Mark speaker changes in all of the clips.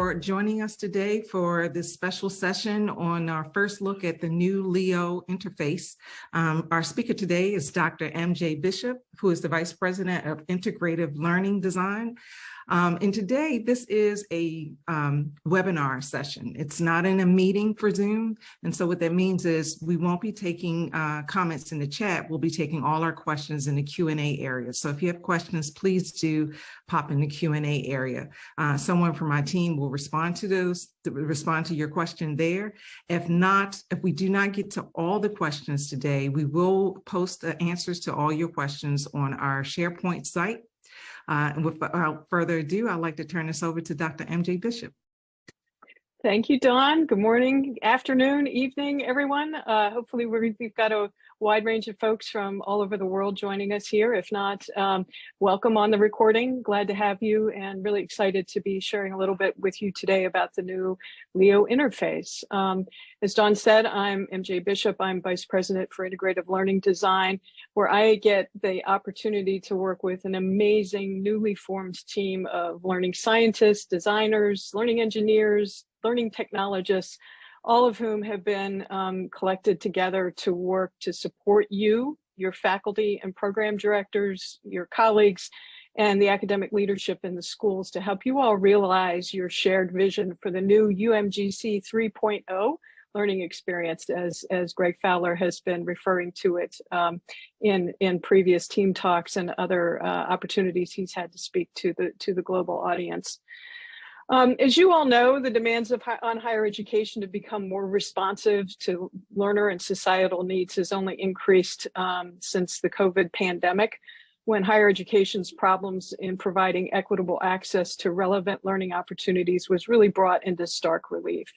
Speaker 1: for joining us today for this special session on our first look at the new LEO interface. Our speaker today is Dr. MJ Bishop, who is the Vice President of Integrative Learning Design. And today, this is a webinar session. It's not in a meeting for Zoom. And so what that means is we won't be taking comments in the chat. We'll be taking all our questions in the Q&A area. So if you have questions, please do pop in the Q&A area. Someone from my team will respond to those, respond to your question there. If not, if we do not get to all the questions today, we will post the answers to all your questions on our SharePoint site. And without further ado, I'd like to turn this over to Dr. MJ Bishop.
Speaker 2: Thank you, Dawn. Good morning, afternoon, evening, everyone. Hopefully we've got a wide range of folks from all over the world joining us here. If not, welcome on the recording. Glad to have you and really excited to be sharing a little bit with you today about the new LEO interface. As Dawn said, I'm MJ Bishop. I'm Vice President for Integrative Learning Design, where I get the opportunity to work with an amazing newly formed team of learning scientists, designers, learning engineers, learning technologists, all of whom have been collected together to work to support you, your faculty and program directors, your colleagues, and the academic leadership in the schools to help you all realize your shared vision for the new UMGC 3.0 learning experience, as Greg Fowler has been referring to it in previous team talks and other opportunities he's had to speak to the global audience. As you all know, the demands on higher education to become more responsive to learner and societal needs has only increased since the COVID pandemic, when higher education's problems in providing equitable access to relevant learning opportunities was really brought into stark relief.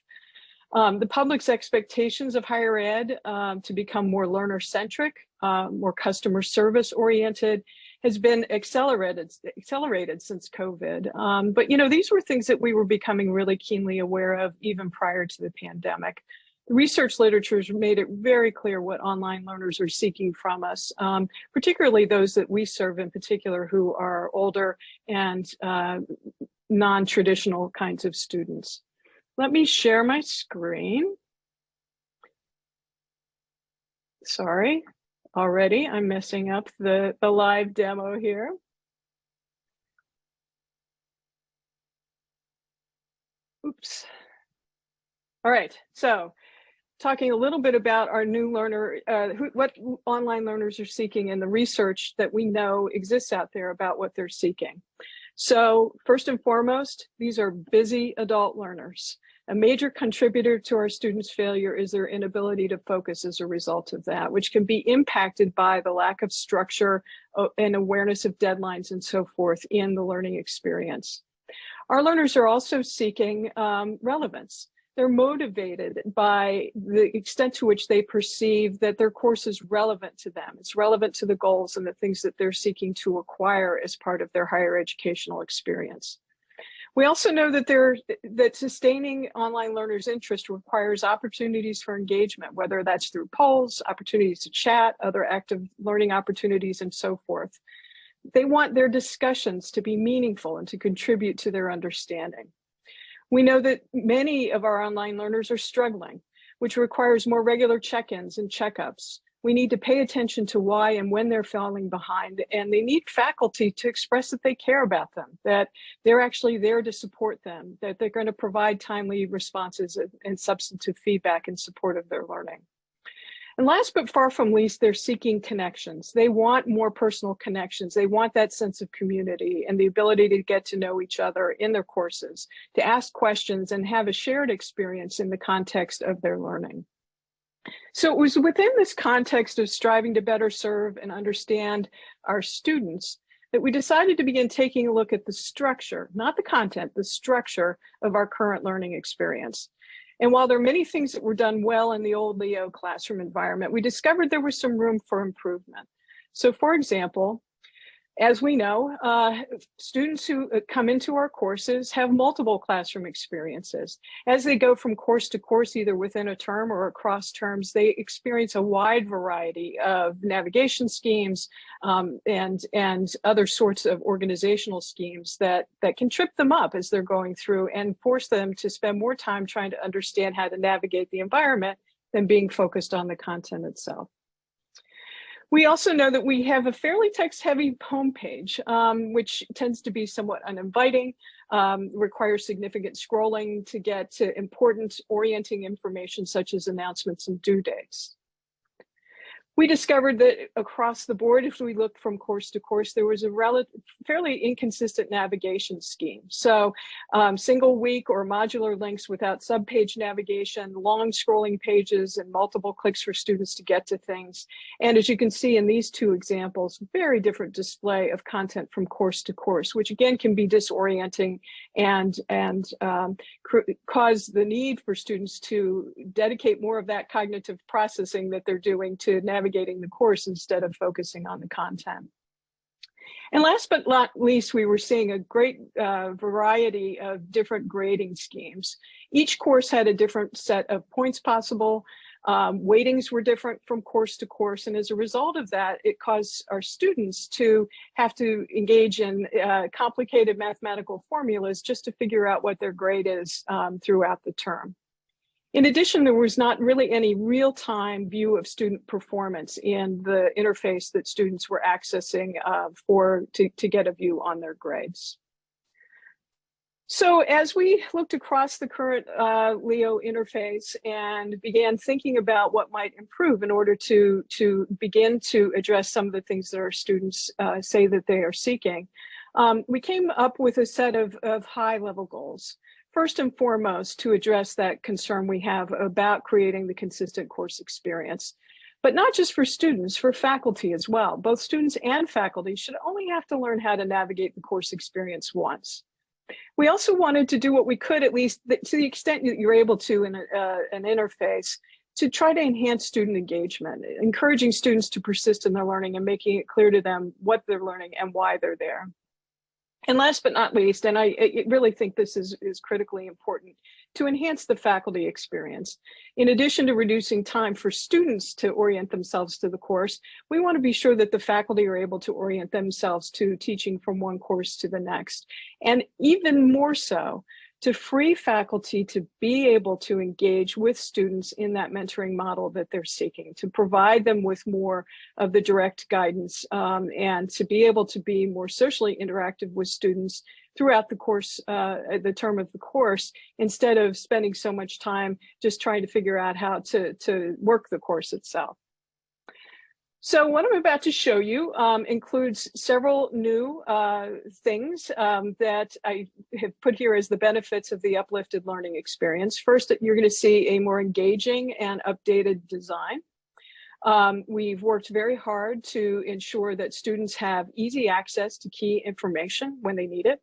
Speaker 2: The public's expectations of higher ed to become more learner-centric, more customer service oriented, has been accelerated since COVID. But you know, these were things that we were becoming really keenly aware of even prior to the pandemic. The research literature has made it very clear what online learners are seeking from us, particularly those that we serve in particular who are older and non-traditional kinds of students. Let me share my screen. Sorry. Already, I'm messing up the live demo here. Oops. All right, so talking a little bit about our new learner, what online learners are seeking and the research that we know exists out there about what they're seeking. So first and foremost, these are busy adult learners. A major contributor to our students' failure is their inability to focus as a result of that, which can be impacted by the lack of structure and awareness of deadlines and so forth in the learning experience. Our learners are also seeking relevance. They're motivated by the extent to which they perceive that their course is relevant to them. It's relevant to the goals and the things that they're seeking to acquire as part of their higher educational experience. We also know that sustaining online learners' interest requires opportunities for engagement, whether that's through polls, opportunities to chat, other active learning opportunities, and so forth. They want their discussions to be meaningful and to contribute to their understanding. We know that many of our online learners are struggling, which requires more regular check-ins and checkups. We need to pay attention to why and when they're falling behind, and they need faculty to express that they care about them, that they're actually there to support them, that they're going to provide timely responses and substantive feedback in support of their learning. And last but far from least, they're seeking connections. They want more personal connections. They want that sense of community and the ability to get to know each other in their courses, to ask questions and have a shared experience in the context of their learning. So it was within this context of striving to better serve and understand our students that we decided to begin taking a look at the structure, not the content, the structure of our current learning experience. And while there are many things that were done well in the old LEO classroom environment, we discovered there was some room for improvement. So for example, As we know, students who come into our courses have multiple classroom experiences. As they go from course to course, either within a term or across terms, they experience a wide variety of navigation schemes and other sorts of organizational schemes that can trip them up as they're going through and force them to spend more time trying to understand how to navigate the environment than being focused on the content itself. We also know that we have a fairly text-heavy homepage, which tends to be somewhat uninviting, requires significant scrolling to get to important orienting information such as announcements and due dates. We discovered that across the board, if we looked from course to course, there was a fairly inconsistent navigation scheme. So single week or modular links without subpage navigation, long scrolling pages and multiple clicks for students to get to things. And as you can see in these two examples, very different display of content from course to course, which again can be disorienting and cause the need for students to dedicate more of that cognitive processing that they're doing to navigating the course instead of focusing on the content. And last but not least, we were seeing a great variety of different grading schemes. Each course had a different set of points possible. Weightings were different from course to course. And as a result of that, it caused our students to have to engage in complicated mathematical formulas just to figure out what their grade is throughout the term. In addition, there was not really any real-time view of student performance in the interface that students were accessing to get a view on their grades. So as we looked across the current LEO interface and began thinking about what might improve in order to begin to address some of the things that our students say that they are seeking, we came up with a set of high-level goals. First and foremost, to address that concern we have about creating the consistent course experience, but not just for students, for faculty as well. Both students and faculty should only have to learn how to navigate the course experience once. We also wanted to do what we could, at least to the extent that you're able to in an interface, to try to enhance student engagement, encouraging students to persist in their learning and making it clear to them what they're learning and why they're there. And last but not least, and I really think this is critically important, to enhance the faculty experience. In addition to reducing time for students to orient themselves to the course, we want to be sure that the faculty are able to orient themselves to teaching from one course to the next. And even more so, to free faculty to be able to engage with students in that mentoring model that they're seeking, to provide them with more of the direct guidance and to be able to be more socially interactive with students throughout the course, the term of the course, instead of spending so much time just trying to figure out how to work the course itself. So what I'm about to show you includes several new things that I have put here as the benefits of the uplifted learning experience. First, you're going to see a more engaging and updated design. We've worked very hard to ensure that students have easy access to key information when they need it.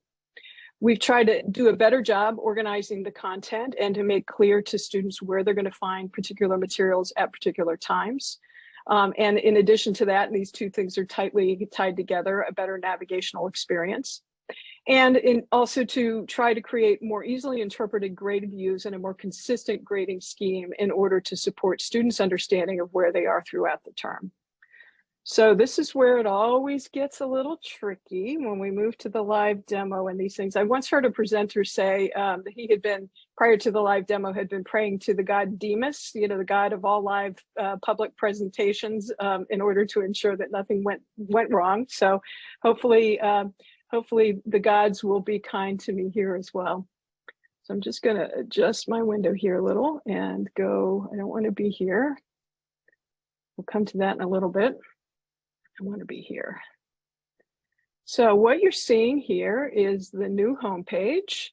Speaker 2: We've tried to do a better job organizing the content and to make clear to students where they're going to find particular materials at particular times. And in addition to that, these two things are tightly tied together, a better navigational experience. And also to try to create more easily interpreted grade views and a more consistent grading scheme in order to support students' understanding of where they are throughout the term. So this is where it always gets a little tricky when we move to the live demo and these things. I once heard a presenter say that he had been, prior to the live demo, had been praying to the god Demas, you know, the god of all live public presentations, in order to ensure that nothing went wrong. So hopefully the gods will be kind to me here as well. So I'm just gonna adjust my window here a little and go, I don't want to be here. We'll come to that in a little bit. I want to be here. So what you're seeing here is the new homepage.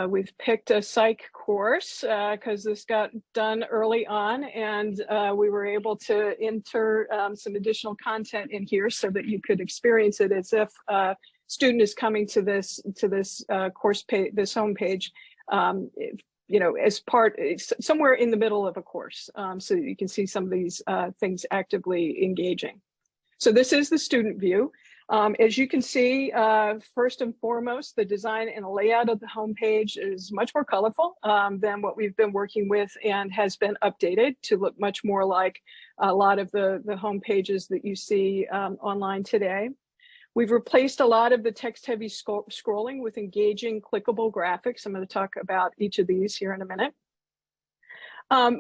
Speaker 2: We've picked a psych course because this got done early on, and we were able to enter some additional content in here so that you could experience it as if a student is coming to this course page, this homepage, you know, as part, somewhere in the middle of a course, so you can see some of these things actively engaging. So this is the student view. As you can see, first and foremost, the design and layout of the homepage is much more colorful than what we've been working with, and has been updated to look much more like a lot of the homepages that you see online today. We've replaced a lot of the text-heavy scrolling with engaging clickable graphics. I'm going to talk about each of these here in a minute.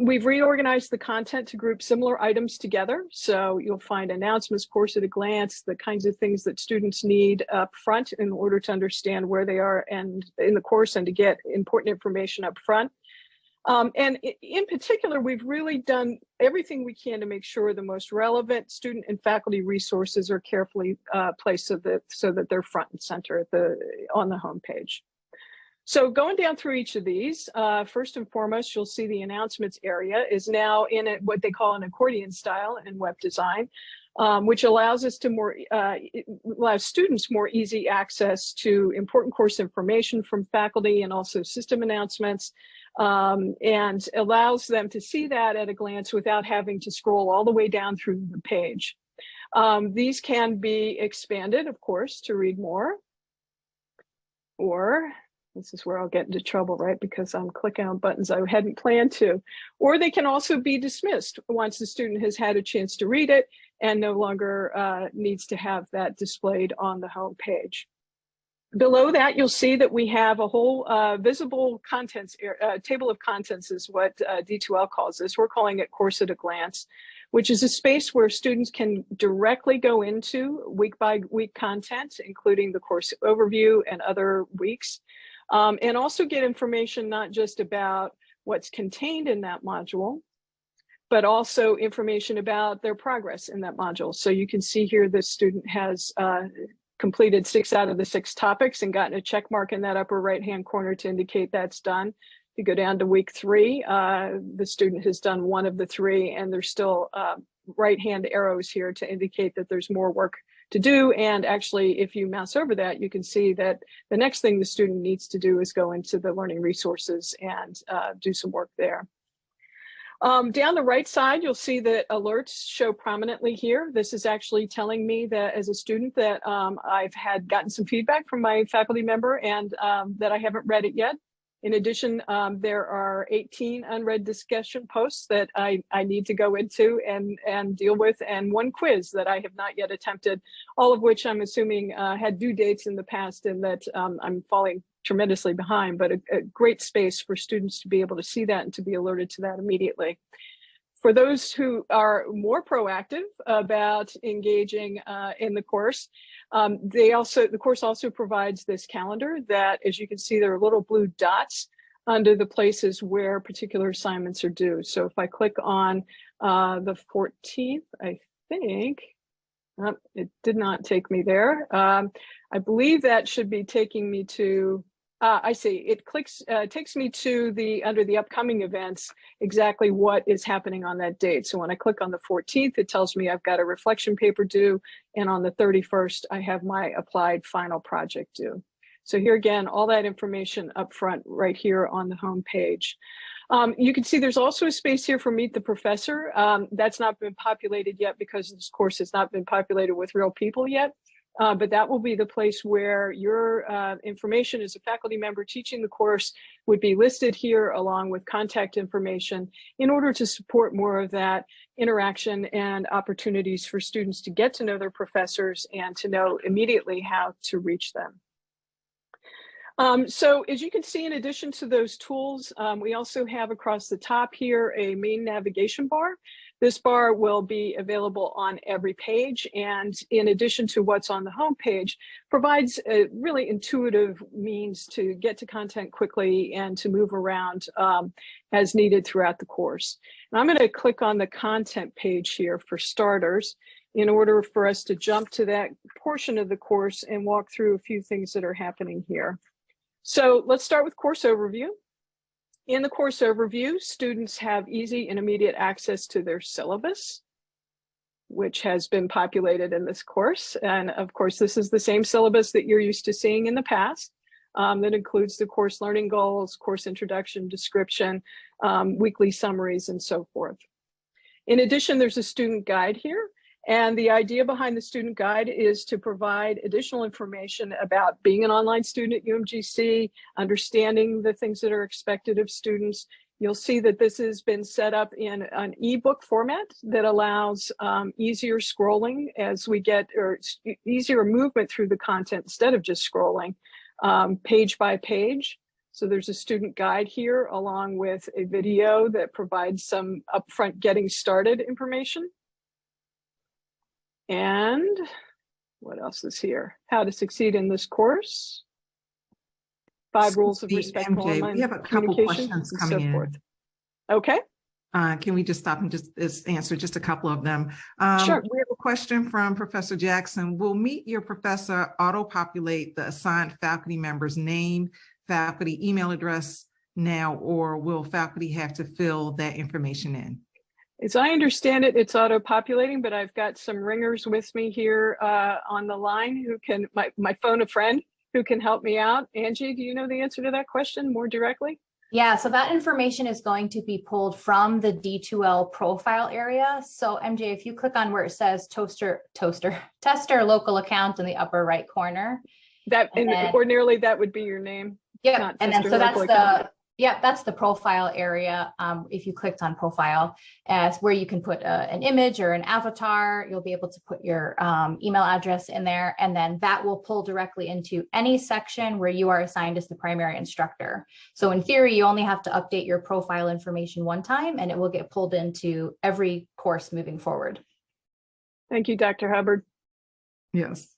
Speaker 2: We've reorganized the content to group similar items together. So you'll find announcements, course at a glance, the kinds of things that students need up front in order to understand where they are and in the course, and to get important information up front. And in particular, we've really done everything we can to make sure the most relevant student and faculty resources are carefully placed so that they're front and center on the homepage. So going down through each of these, first and foremost, you'll see the announcements area is now in what they call an accordion style in web design, which allows us to allows students more easy access to important course information from faculty and also system announcements, and allows them to see that at a glance without having to scroll all the way down through the page. These can be expanded, of course, to read more, or this is where I'll get into trouble, right? Because I'm clicking on buttons I hadn't planned to. Or they can also be dismissed once the student has had a chance to read it and no longer needs to have that displayed on the home page. Below that, you'll see that we have a whole visible contents, table of contents is what D2L calls this. We're calling it Course at a Glance, which is a space where students can directly go into week by week content, including the course overview and other weeks. And also get information not just about what's contained in that module, but also information about their progress in that module. So you can see here the student has completed 6 out of the 6 topics and gotten a check mark in that upper right-hand corner to indicate that's done. If you go down to week 3, the student has done 1 of the 3, and there's still right-hand arrows here to indicate that there's more work to do. And actually, if you mouse over that, you can see that the next thing the student needs to do is go into the learning resources and do some work there. Down the right side, you'll see that alerts show prominently here. This is actually telling me that as a student that I've gotten some feedback from my faculty member and that I haven't read it yet. In addition, there are 18 unread discussion posts that I need to go into and deal with, and 1 quiz that I have not yet attempted, all of which I'm assuming had due dates in the past, and that I'm falling tremendously behind, but a great space for students to be able to see that and to be alerted to that immediately. For those who are more proactive about engaging in the course, the course also provides this calendar that, as you can see, there are little blue dots under the places where particular assignments are due. So if I click on the 14th, I think, it did not take me there. I believe that should be taking me to, I see, it takes me to under the upcoming events, exactly what is happening on that date. So when I click on the 14th, it tells me I've got a reflection paper due, and on the 31st, I have my applied final project due. So here again, all that information up front right here on the home page. You can see there's also a space here for Meet the Professor. That's not been populated yet because this course has not been populated with real people yet. But that will be the place where your information as a faculty member teaching the course would be listed here, along with contact information, in order to support more of that interaction and opportunities for students to get to know their professors and to know immediately how to reach them. So as you can see, in addition to those tools, we also have across the top here a main navigation bar. This bar will be available on every page, and in addition to what's on the home page, provides a really intuitive means to get to content quickly and to move around as needed throughout the course. And I'm going to click on the content page here for starters in order for us to jump to that portion of the course and walk through a few things that are happening here. So let's start with course overview. In the course overview, students have easy and immediate access to their syllabus, which has been populated in this course. And of course, this is the same syllabus that you're used to seeing in the past. That includes the course learning goals, course introduction, description, weekly summaries, and so forth. In addition, there's a student guide here. And the idea behind the student guide is to provide additional information about being an online student at UMGC, understanding the things that are expected of students. You'll see that this has been set up in an ebook format that allows easier scrolling as we get, or easier movement through the content instead of just scrolling page by page. So there's a student guide here along with a video that provides some upfront getting started information. And what else is here? How to succeed in this course. 5 rules of respectful online
Speaker 1: we have a couple
Speaker 2: communication,
Speaker 1: questions
Speaker 2: and
Speaker 1: coming
Speaker 2: so
Speaker 1: in.
Speaker 2: forth. Okay.
Speaker 1: Can we just stop and just answer just a couple of them?
Speaker 2: Sure.
Speaker 1: We have a question from Professor Jackson. Will Meet Your Professor auto-populate the assigned faculty member's name, faculty email address now, or will faculty have to fill that information in?
Speaker 2: As I understand it, it's auto-populating, but I've got some ringers with me here on the line who can, my phone a friend who can help me out. Angie, do you know the answer to that question more directly?
Speaker 3: Yeah, so that information is going to be pulled from the D2L profile area. So MJ, if you click on where it says tester local account in the upper right corner.
Speaker 2: That, and ordinarily that would be your name.
Speaker 3: Yeah, and then so that's the, yeah, that's the profile area. If you clicked on profile, as where you can put an image or an avatar, you'll be able to put your email address in there, and then that will pull directly into any section where you are assigned as the primary instructor. So in theory, you only have to update your profile information one time, and it will get pulled into every course moving forward.
Speaker 2: Thank you, Dr. Hubbard.
Speaker 1: Yes.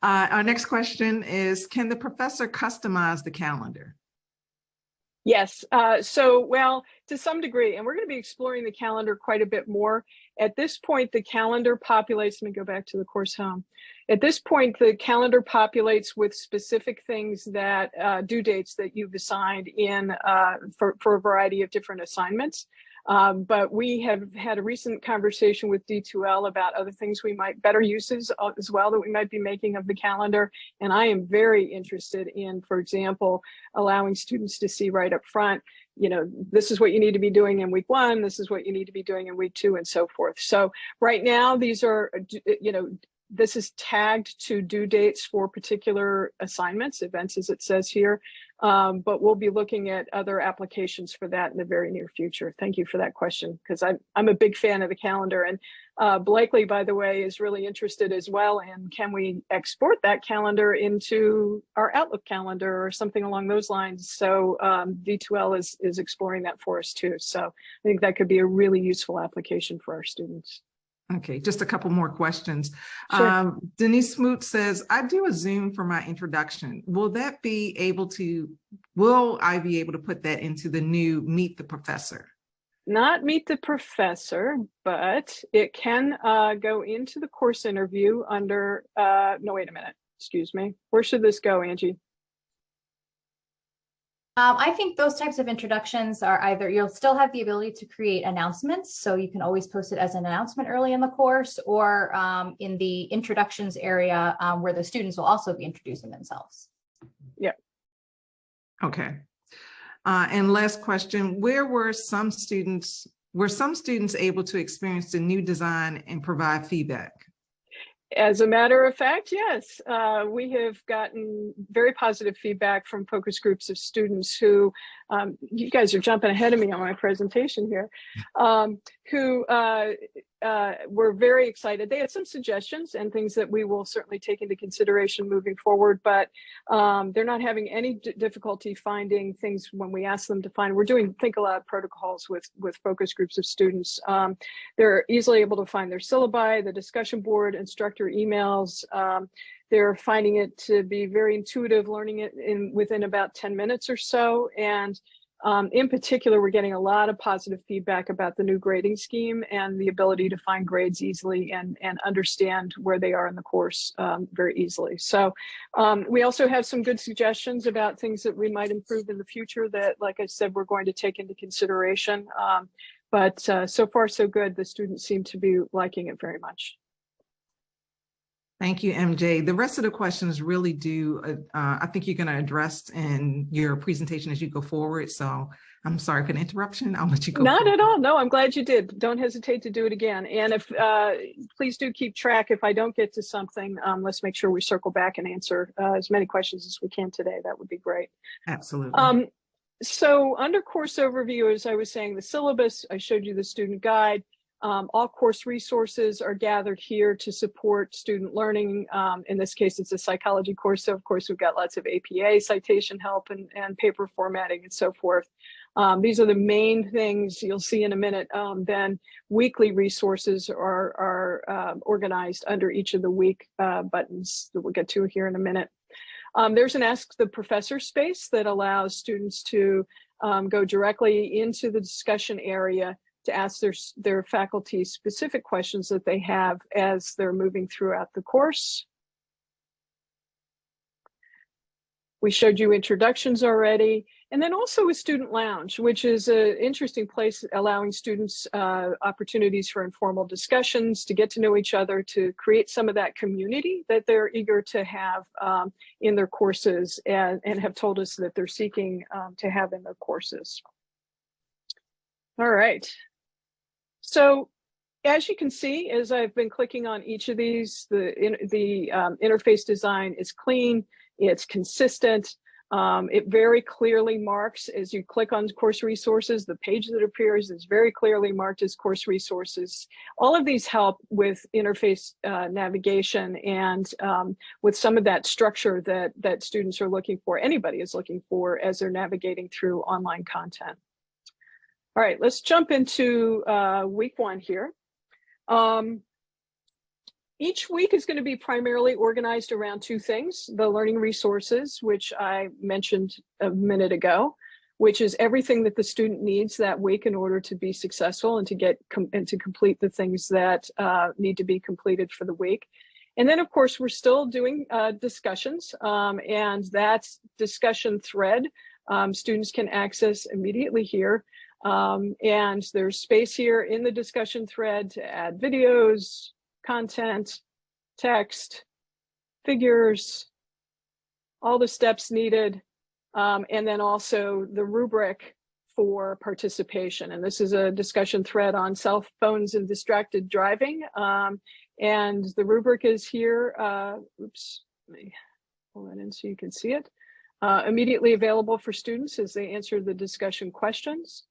Speaker 1: Our next question is, can the professor customize the calendar?
Speaker 2: Yes, so well, to some degree, and we're going to be exploring the calendar quite a bit more. At this point, the calendar populates, let me go back to the course home. At this point, the calendar populates with specific things that, due dates that you've assigned in for a variety of different assignments. But we have had a recent conversation with D2L about other things we might, better uses as well that we might be making of the calendar. And I am very interested in, for example, allowing students to see right up front, you know, this is what you need to be doing in week 1, this is what you need to be doing in week 2, and so forth. So right now, these are, you know, this is tagged to due dates for particular assignments, events as it says here, but we'll be looking at other applications for that in the very near future. Thank you for that question, because I'm a big fan of the calendar. And Blakely, by the way, is really interested as well in, can we export that calendar into our Outlook calendar or something along those lines? So D2L is exploring that for us too. So I think that could be a really useful application for our students.
Speaker 1: Okay, just a couple more questions.
Speaker 2: Sure.
Speaker 1: Denise Smoot says, I do a Zoom for my introduction. Will I be able to put that into the new Meet the Professor?
Speaker 2: Not Meet the Professor, but it can go into the course interview under, no, wait a minute, excuse me. Where should this go, Angie?
Speaker 3: I think those types of introductions are either, you'll still have the ability to create announcements, so you can always post it as an announcement early in the course, or in the introductions area where the students will also be introducing themselves.
Speaker 2: Yeah.
Speaker 1: Okay. And last question, were some students able to experience the new design and provide feedback?
Speaker 2: As a matter of fact, yes, we have gotten very positive feedback from focus groups of students who, you guys are jumping ahead of me on my presentation here, who were very excited. They had some suggestions and things that we will certainly take into consideration moving forward, but they're not having any difficulty finding things when we ask them to find. We're doing think aloud protocols with focus groups of students. They're easily able to find their syllabi, the discussion board, instructor emails. They're finding it to be very intuitive, learning it within about 10 minutes or so. And in particular, we're getting a lot of positive feedback about the new grading scheme and the ability to find grades easily and understand where they are in the course very easily. So we also have some good suggestions about things that we might improve in the future that, like I said, we're going to take into consideration. But so far, so good. The students seem to be liking it very much.
Speaker 1: Thank you, MJ. The rest of the questions really I think you're going to address in your presentation as you go forward. So I'm sorry for the interruption. I'll let you go.
Speaker 2: Not at all. No, I'm glad you did. Don't hesitate to do it again. And if please do keep track. If I don't get to something, let's make sure we circle back and answer as many questions as we can today. That would be great.
Speaker 1: Absolutely.
Speaker 2: So under course overview, as I was saying, the syllabus, I showed you the student guide. All course resources are gathered here to support student learning. In this case, it's a psychology course. So of course, we've got lots of APA citation help and paper formatting and so forth. These are the main things you'll see in a minute. Then weekly resources are organized under each of the week buttons that we'll get to here in a minute. There's an Ask the Professor space that allows students to go directly into the discussion area to ask their faculty specific questions that they have as they're moving throughout the course. We showed you introductions already, and then also a student lounge, which is an interesting place allowing students opportunities for informal discussions, to get to know each other, to create some of that community that they're eager to have in their courses and have told us that they're seeking to have in their courses. All right. So as you can see, as I've been clicking on each of these, the interface design is clean, it's consistent. It very clearly marks, as you click on course resources, the page that appears is very clearly marked as course resources. All of these help with interface navigation and with some of that structure that students are looking for, anybody is looking for as they're navigating through online content. All right, let's jump into week one here. Each week is going to be primarily organized around two things: the learning resources, which I mentioned a minute ago, which is everything that the student needs that week in order to be successful and to complete the things that need to be completed for the week. And then, of course, we're still doing discussions, and that's discussion thread. Students can access immediately here. And there's space here in the discussion thread to add videos, content, text, figures, all the steps needed, and then also the rubric for participation. And this is a discussion thread on cell phones and distracted driving. And the rubric is here. Oops, let me pull that in so you can see it. Immediately available for students as they answer the discussion questions.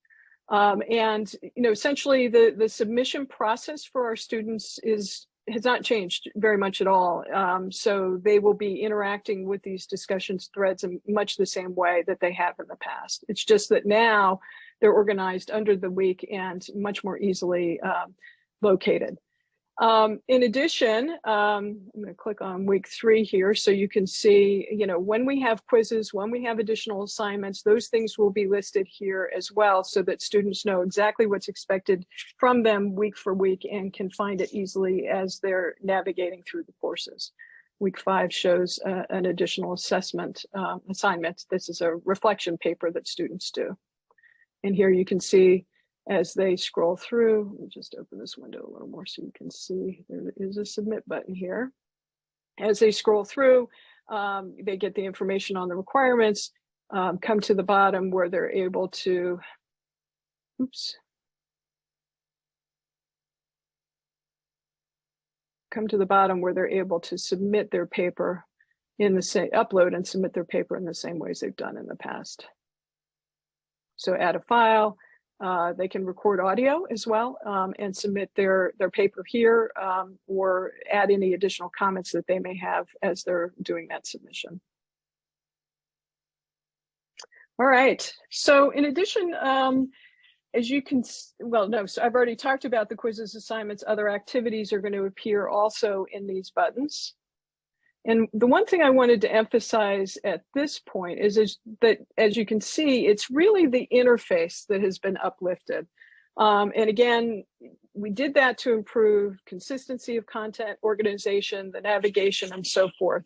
Speaker 2: And essentially the submission process for our students has not changed very much at all. So they will be interacting with these discussions threads in much the same way that they have in the past. It's just that now they're organized under the week and much more easily located. In addition, I'm going to click on week 3 here so you can see, when we have quizzes, when we have additional assignments, those things will be listed here as well so that students know exactly what's expected from them week for week and can find it easily as they're navigating through the courses. Week 5 shows an additional assessment assignment. This is a reflection paper that students do. And here you can see as they scroll through, let me just open this window a little more so you can see there is a submit button here. As they scroll through, they get the information on the requirements, come to the bottom where they're able to, come to the bottom where they're able to submit their paper in the same, upload and submit their paper in the same ways they've done in the past. So add a file. They can record audio as well and submit their paper here or add any additional comments that they may have as they're doing that submission. All right, so in addition, as you can, so I've already talked about the quizzes, assignments, other activities are going to appear also in these buttons. And the one thing I wanted to emphasize at this point is that, as you can see, it's really the interface that has been uplifted. And again, we did that to improve consistency of content, organization, the navigation, and so forth.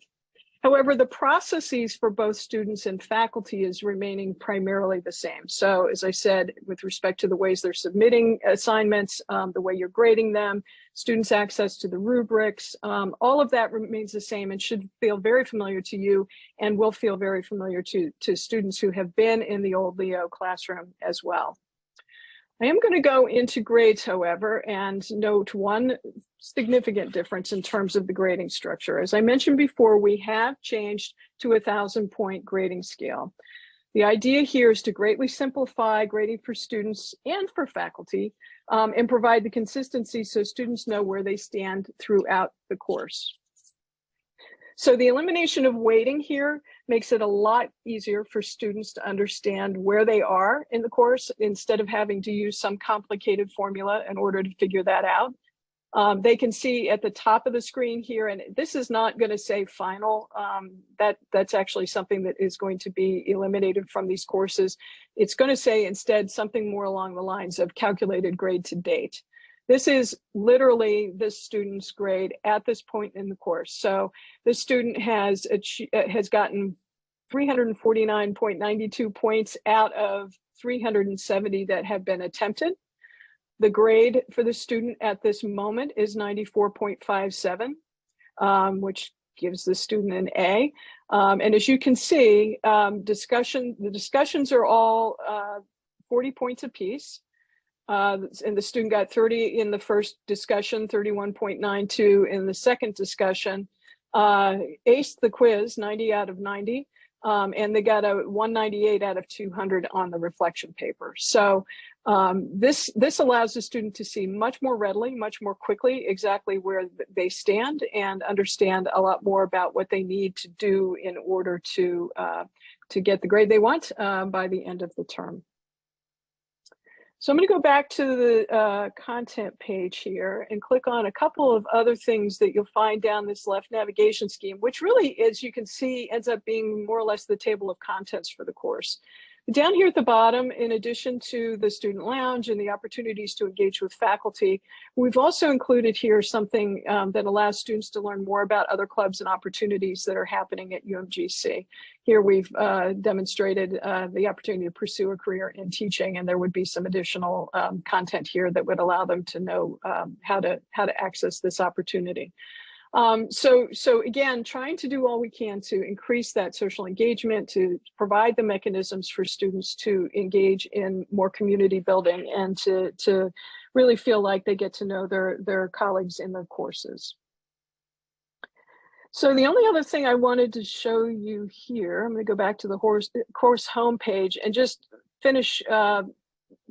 Speaker 2: However, the processes for both students and faculty is remaining primarily the same. So as I said, with respect to the ways they're submitting assignments, the way you're grading them, students' access to the rubrics, all of that remains the same and should feel very familiar to you and will feel very familiar to students who have been in the old Leo classroom as well. I am going to go into grades, however, and note one significant difference in terms of the grading structure. As I mentioned before, we have changed to a 1,000-point grading scale. The idea here is to greatly simplify grading for students and for faculty and provide the consistency so students know where they stand throughout the course. So the elimination of weighting here makes it a lot easier for students to understand where they are in the course instead of having to use some complicated formula in order to figure that out. They can see at the top of the screen here, and this is not going to say final. That's actually something that is going to be eliminated from these courses. It's going to say instead something more along the lines of calculated grade to date. This is literally this student's grade at this point in the course. So this student has gotten 349.92 points out of 370 that have been attempted. The grade for the student at this moment is 94.57, which gives the student an A. And as you can see, the discussions are all 40 points apiece. And the student got 30 in the first discussion, 31.92 in the second discussion. Aced the quiz, 90 out of 90. And they got a 198 out of 200 on the reflection paper. So this allows the student to see much more readily, much more quickly exactly where they stand and understand a lot more about what they need to do in order to get the grade they want by the end of the term. So I'm going to go back to the content page here and click on a couple of other things that you'll find down this left navigation scheme, which really, as you can see, ends up being more or less the table of contents for the course. Down here at the bottom, in addition to the student lounge and the opportunities to engage with faculty, we've also included here something that allows students to learn more about other clubs and opportunities that are happening at UMGC. Here we've demonstrated the opportunity to pursue a career in teaching, and there would be some additional content here that would allow them to know how to access this opportunity. So again, trying to do all we can to increase that social engagement, to provide the mechanisms for students to engage in more community building and to really feel like they get to know their colleagues in the courses. So the only other thing I wanted to show you here, I'm going to go back to the course homepage and just finish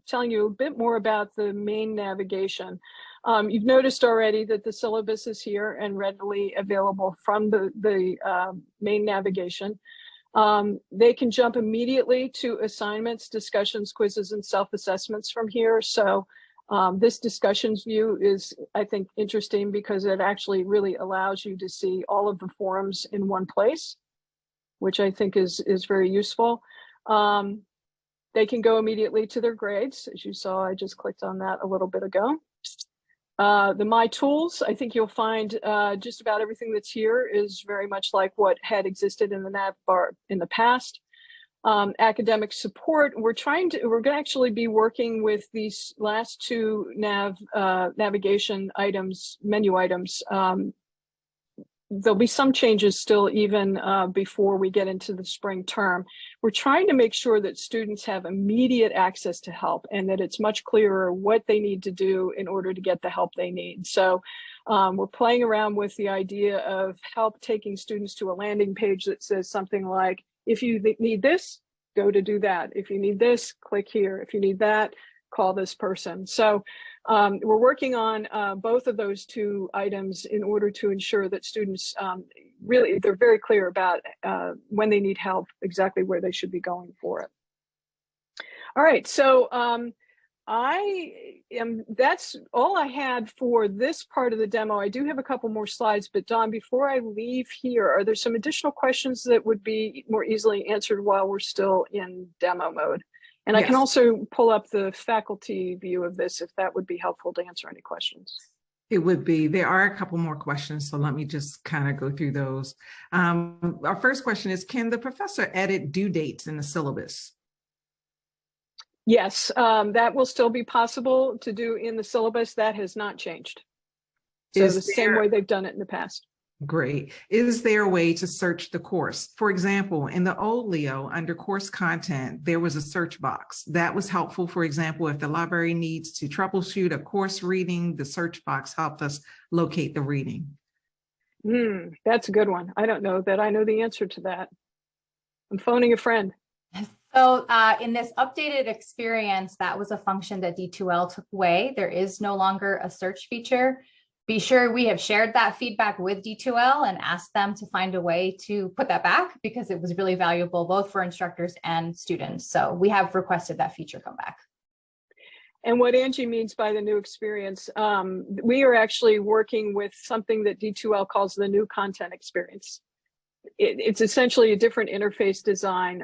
Speaker 2: telling you a bit more about the main navigation. You've noticed already that the syllabus is here and readily available from the main navigation. They can jump immediately to assignments, discussions, quizzes, and self-assessments from here. So this discussions view is, I think, interesting because it actually really allows you to see all of the forums in one place, which I think is very useful. They can go immediately to their grades. As you saw, I just clicked on that a little bit ago. The My Tools, I think you'll find just about everything that's here is very much like what had existed in the nav bar in the past. Academic support, we're going to actually be working with these last two navigation items, menu items. There'll be some changes still even before we get into the spring term. We're trying to make sure that students have immediate access to help and that it's much clearer what they need to do in order to get the help they need. So we're playing around with the idea of help taking students to a landing page that says something like, if you need this, go to do that. If you need this, click here. If you need that, call this person. So we're working on both of those two items in order to ensure that students really, they're very clear about when they need help, exactly where they should be going for it. All right, so that's all I had for this part of the demo. I do have a couple more slides, but Dawn, before I leave here, are there some additional questions that would be more easily answered while we're still in demo mode? And yes. I can also pull up the faculty view of this if that would be helpful to answer any questions.
Speaker 1: It would be. There are a couple more questions, so let me just kind of go through those. Our first question is, can the professor edit due dates in the syllabus?
Speaker 2: Yes, that will still be possible to do in the syllabus. That has not changed. So the same way they've done it in the past.
Speaker 1: Great. Is there a way to search the course? For example, in the old Leo, under course content, there was a search box. That was helpful. For example, if the library needs to troubleshoot a course reading, the search box helped us locate the reading.
Speaker 2: That's a good one. I don't know that I know the answer to that. I'm phoning a friend.
Speaker 3: So in this updated experience, that was a function that D2L took away. There is no longer a search feature. Be sure we have shared that feedback with D2L and asked them to find a way to put that back, because it was really valuable both for instructors and students. So we have requested that feature come back.
Speaker 2: And what Angie means by the new experience, we are actually working with something that D2L calls the new content experience. It's essentially a different interface design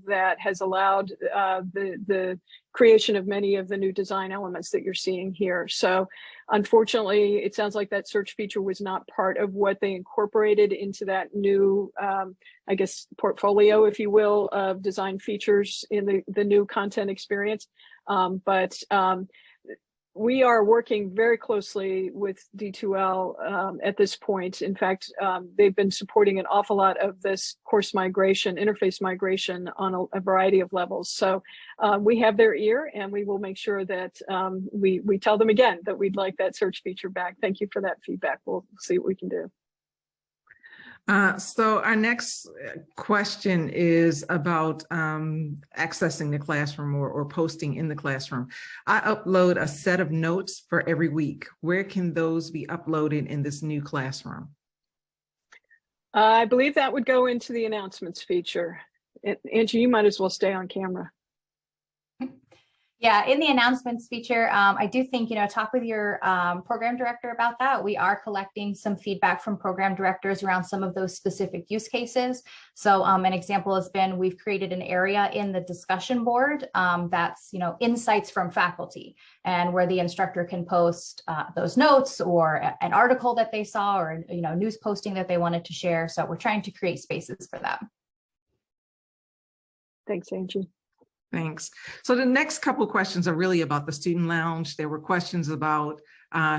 Speaker 2: that has allowed the creation of many of the new design elements that you're seeing here. So unfortunately, it sounds like that search feature was not part of what they incorporated into that new, I guess, portfolio, if you will, of design features in the new content experience. But we are working very closely with D2L at this point. In fact, they've been supporting an awful lot of this course migration, interface migration on a variety of levels. So we have their ear, and we will make sure that we tell them again that we'd like that search feature back. Thank you for that feedback. We'll see what we can do.
Speaker 1: So our next question is about accessing the classroom or posting in the classroom. I upload a set of notes for every week. Where can those be uploaded in this new classroom?
Speaker 2: I believe that would go into the announcements feature. Angie, you might as well stay on camera.
Speaker 3: Yeah, in the announcements feature, I do think, talk with your program director about that. We are collecting some feedback from program directors around some of those specific use cases. So an example has been, we've created an area in the discussion board that's, insights from faculty, and where the instructor can post those notes or an article that they saw, or, news posting that they wanted to share. So we're trying to create spaces for that.
Speaker 2: Thanks, Angie.
Speaker 1: Thanks. So the next couple of questions are really about the student lounge. There were questions about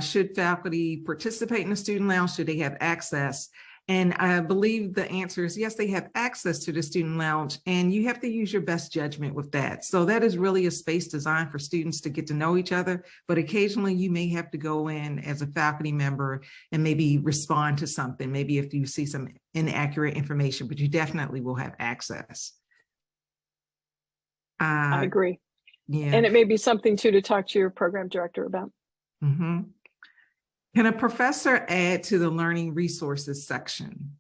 Speaker 1: should faculty participate in the student lounge? Should they have access? And I believe the answer is yes, they have access to the student lounge, and you have to use your best judgment with that. So that is really a space designed for students to get to know each other, but occasionally you may have to go in as a faculty member and maybe respond to something, maybe if you see some inaccurate information, but you definitely will have access.
Speaker 2: I agree.
Speaker 1: Yeah.
Speaker 2: And it may be something too to talk to your program director about.
Speaker 1: Mm-hmm. Can a professor add to the learning resources section?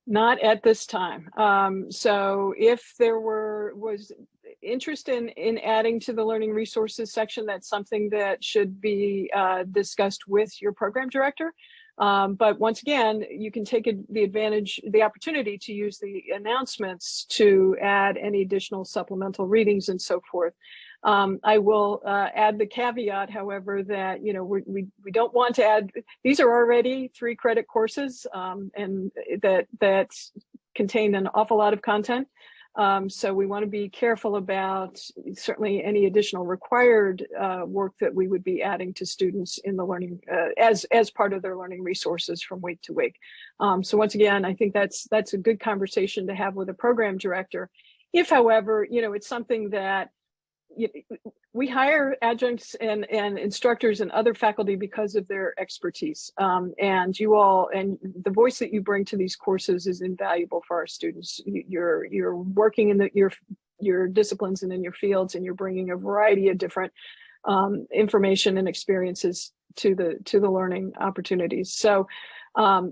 Speaker 2: Not at this time. So if there was interest in adding to the learning resources section, that's something that should be discussed with your program director. But once again, you can take the opportunity to use the announcements to add any additional supplemental readings and so forth. I will add the caveat, however, that we don't want to add. These are already 3-credit courses, and that contain an awful lot of content. So we want to be careful about certainly any additional required work that we would be adding to students in the learning as part of their learning resources from week to week. So once again, I think that's a good conversation to have with a program director. If, however, it's something that we hire adjuncts and instructors and other faculty because of their expertise, and you all, and the voice that you bring to these courses is invaluable for our students. You're working in your disciplines and in your fields, and you're bringing a variety of different information and experiences to the learning opportunities. So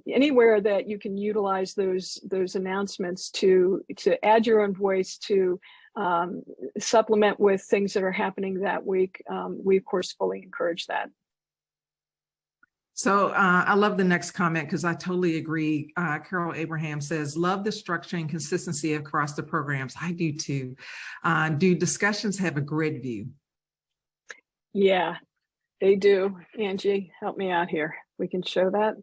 Speaker 2: anywhere that you can utilize those announcements to add your own voice, to supplement with things that are happening that week, we of course fully encourage that.
Speaker 1: So I love the next comment because I totally agree. Carol Abraham says, love the structure and consistency across the programs. I do too. Do discussions have a grid view?
Speaker 2: Yeah, They do. Angie, help me out here. We can show that.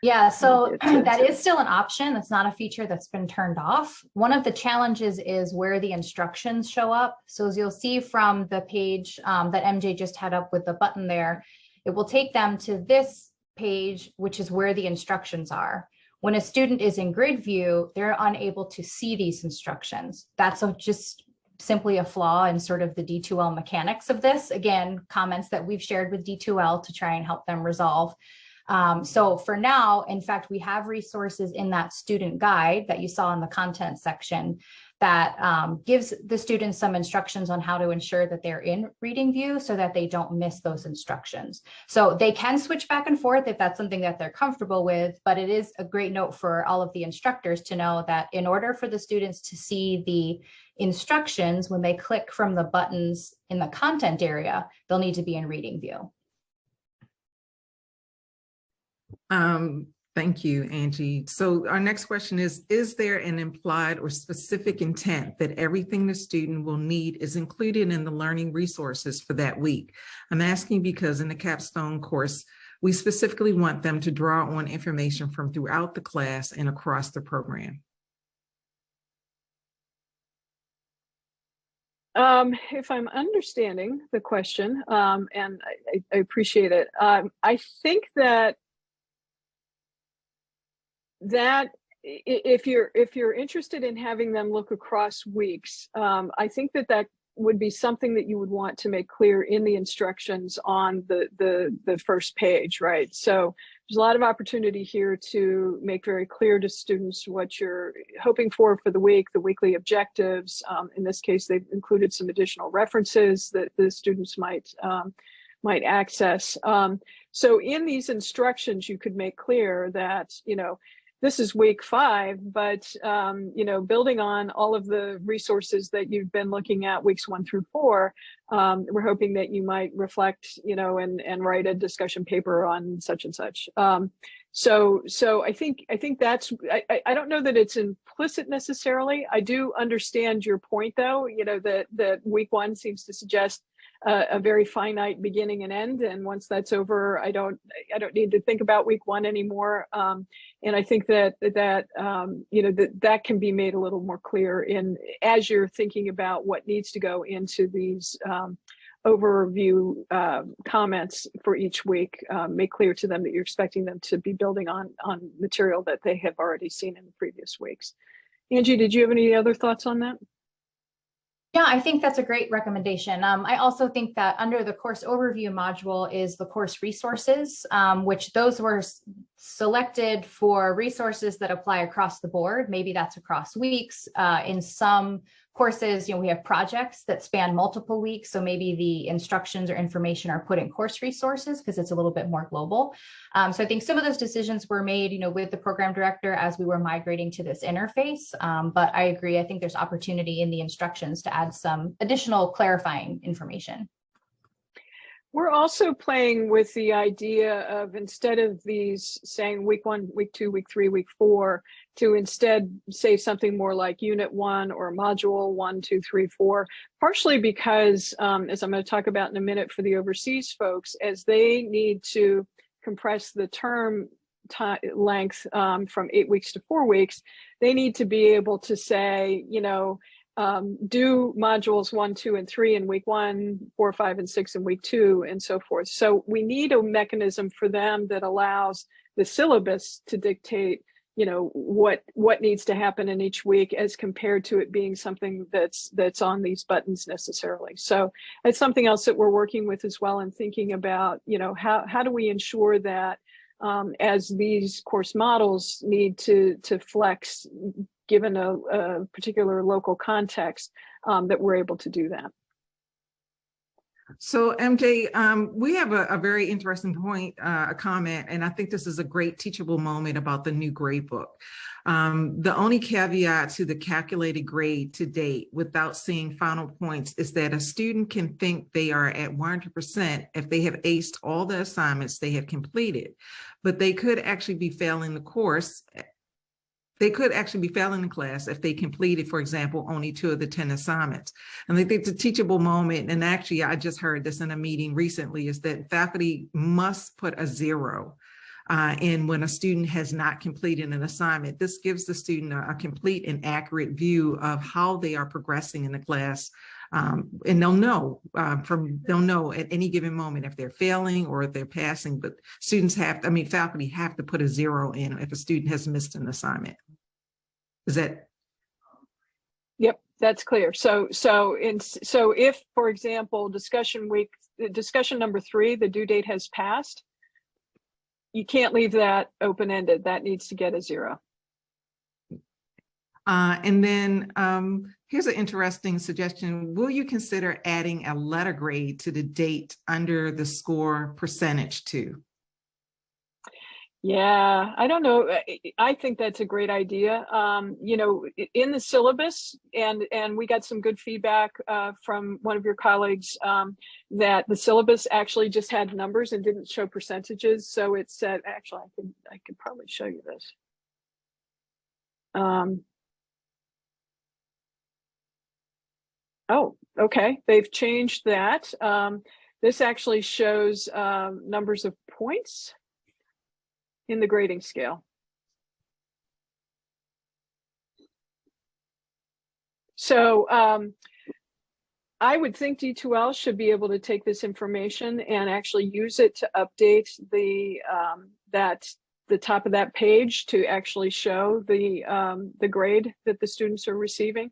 Speaker 3: Yeah, so
Speaker 2: Get to-
Speaker 3: that is still an option. That's not a feature that's been turned off. One of the challenges is where the instructions show up. So as you'll see from the page that MJ just had up with the button there, it will take them to this page, which is where the instructions are. When a student is in grid view, they're unable to see these instructions. That's just simply a flaw in sort of the D2L mechanics of this. Again, comments that we've shared with D2L to try and help them resolve. So for now, in fact, we have resources in that student guide that you saw in the content section that gives the students some instructions on how to ensure that they're in reading view so that they don't miss those instructions. So they can switch back and forth if that's something that they're comfortable with, but it is a great note for all of the instructors to know that in order for the students to see the instructions, when they click from the buttons in the content area, they'll need to be in reading view.
Speaker 1: Thank you, Angie. So our next question is there an implied or specific intent that everything the student will need is included in the learning resources for that week? I'm asking because in the capstone course, we specifically want them to draw on information from throughout the class and across the program.
Speaker 2: If I'm understanding the question, and I appreciate it, I think that if you're interested in having them look across weeks, I think that would be something that you would want to make clear in the instructions on the first page, right? So there's a lot of opportunity here to make very clear to students what you're hoping for the week, the weekly objectives. In this case, they've included some additional references that the students might access. So in these instructions, you could make clear that, this is week 5, but building on all of the resources that you've been looking at weeks 1 through 4, we're hoping that you might reflect, and write a discussion paper on such and such. So I think that's, I don't know that it's implicit necessarily. I do understand your point though, that week 1 seems to suggest a very finite beginning and end, and once that's over, I don't need to think about week 1 anymore. And I think that can be made a little more clear as you're thinking about what needs to go into these overview comments for each week. Make clear to them that you're expecting them to be building on material that they have already seen in the previous weeks. Angie, did you have any other thoughts on that?
Speaker 3: Yeah, I think that's a great recommendation. I also think that under the course overview module is the course resources, which those were selected for resources that apply across the board. Maybe that's across weeks. In some courses, we have projects that span multiple weeks. So maybe the instructions or information are put in course resources because it's a little bit more global. So I think some of those decisions were made, with the program director as we were migrating to this interface. But I agree. I think there's opportunity in the instructions to add some additional clarifying information.
Speaker 2: We're also playing with the idea of, instead of these saying week 1, week 2, week 3, week 4, to instead say something more like unit 1 or module 1, 2, 3, 4, partially because, as I'm going to talk about in a minute for the overseas folks, as they need to compress the term length from 8 weeks to 4 weeks, they need to be able to say, do modules 1, 2, and 3 in week 1, 4, 5, and 6 in week 2, and so forth. So we need a mechanism for them that allows the syllabus to dictate, what needs to happen in each week, as compared to it being something that's on these buttons necessarily. So it's something else that we're working with as well, and thinking about, how do we ensure that as these course models need to flex given a particular local context, that we're able to do that.
Speaker 1: So MJ, we have a very interesting point, a comment, and I think this is a great teachable moment about the new grade book. The only caveat to the calculated grade to date without seeing final points is that a student can think they are at 100% if they have aced all the assignments they have completed, but they could actually be failing the course they could actually be failing the class if they completed, for example, only 2 of the 10 assignments. And I think the teachable moment, and actually I just heard this in a meeting recently, is that faculty must put a 0 in when a student has not completed an assignment. This gives the student a complete and accurate view of how they are progressing in the class. And they'll know at any given moment if they're failing or if they're passing, but faculty have to put a 0 in if a student has missed an assignment. Is that?
Speaker 2: Yep, that's clear. So if, for example, discussion number 3, the due date has passed, you can't leave that open-ended. That needs to get a 0.
Speaker 1: And then here's an interesting suggestion. Will you consider adding a letter grade to the date under the score percentage too?
Speaker 2: Yeah, I don't know. I think that's a great idea. You know, in the syllabus, and we got some good feedback from one of your colleagues that the syllabus actually just had numbers and didn't show percentages. So it said, actually, I could probably show you this. Oh, okay. They've changed that. This actually shows numbers of points in the grading scale. So I would think D2L should be able to take this information and actually use it to update the top of that page to actually show the grade that the students are receiving.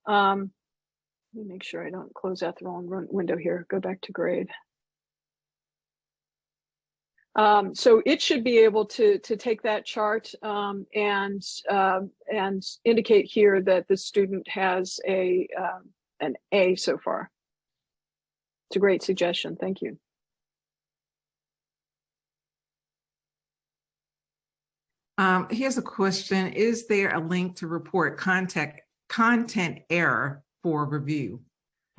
Speaker 2: Let me make sure I don't close out the wrong window here. Go back to grade. So it should be able to take that chart and indicate here that the student has an A so far. It's a great suggestion. Thank you.
Speaker 1: Here's a question. Is there a link to report content error for review?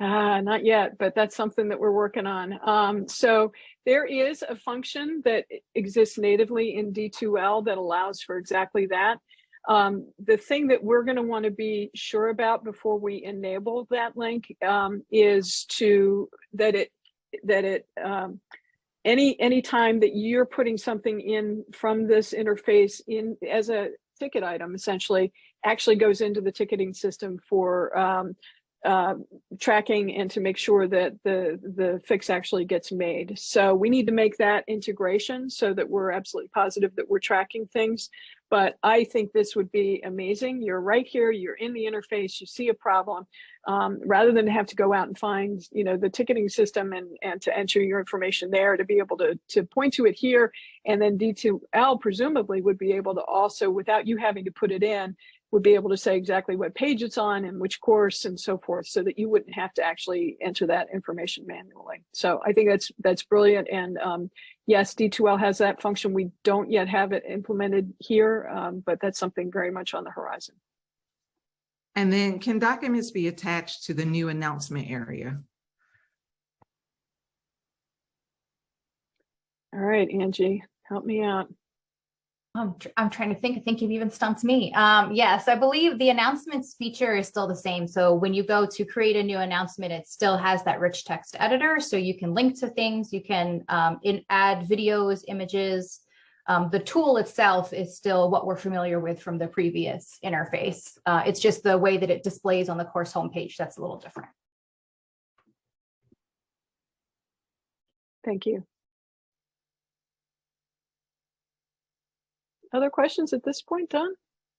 Speaker 2: Not yet, but that's something that we're working on. So there is a function that exists natively in D2L that allows for exactly that. The thing that we're going to want to be sure about before we enable that link is any time that you're putting something in from this interface in as a ticket item, essentially actually goes into the ticketing system for tracking and to make sure that the fix actually gets made. So we need to make that integration so that we're absolutely positive that we're tracking things. But I think this would be amazing. You're right here, you're in the interface, you see a problem, rather than have to go out and find, you know, the ticketing system and to enter your information there, to be able to point to it here. And then D2L presumably would be able to also, without you having to put it in, would be able to say exactly what page it's on and which course and so forth, so that you wouldn't have to actually enter that information manually. So I think that's brilliant. And yes, D2L has that function. We don't yet have it implemented here, but that's something very much on the horizon.
Speaker 1: And then can documents be attached to the new announcement area?
Speaker 2: All right, Angie, help me out.
Speaker 3: I'm trying to think. I think you've even stumped me. Yes, I believe the announcements feature is still the same. So when you go to create a new announcement, it still has that rich text editor. So you can link to things, you can add videos, images. The tool itself is still what we're familiar with from the previous interface. It's just the way that it displays on the course homepage that's a little different.
Speaker 2: Thank you. Other questions at this point, Don?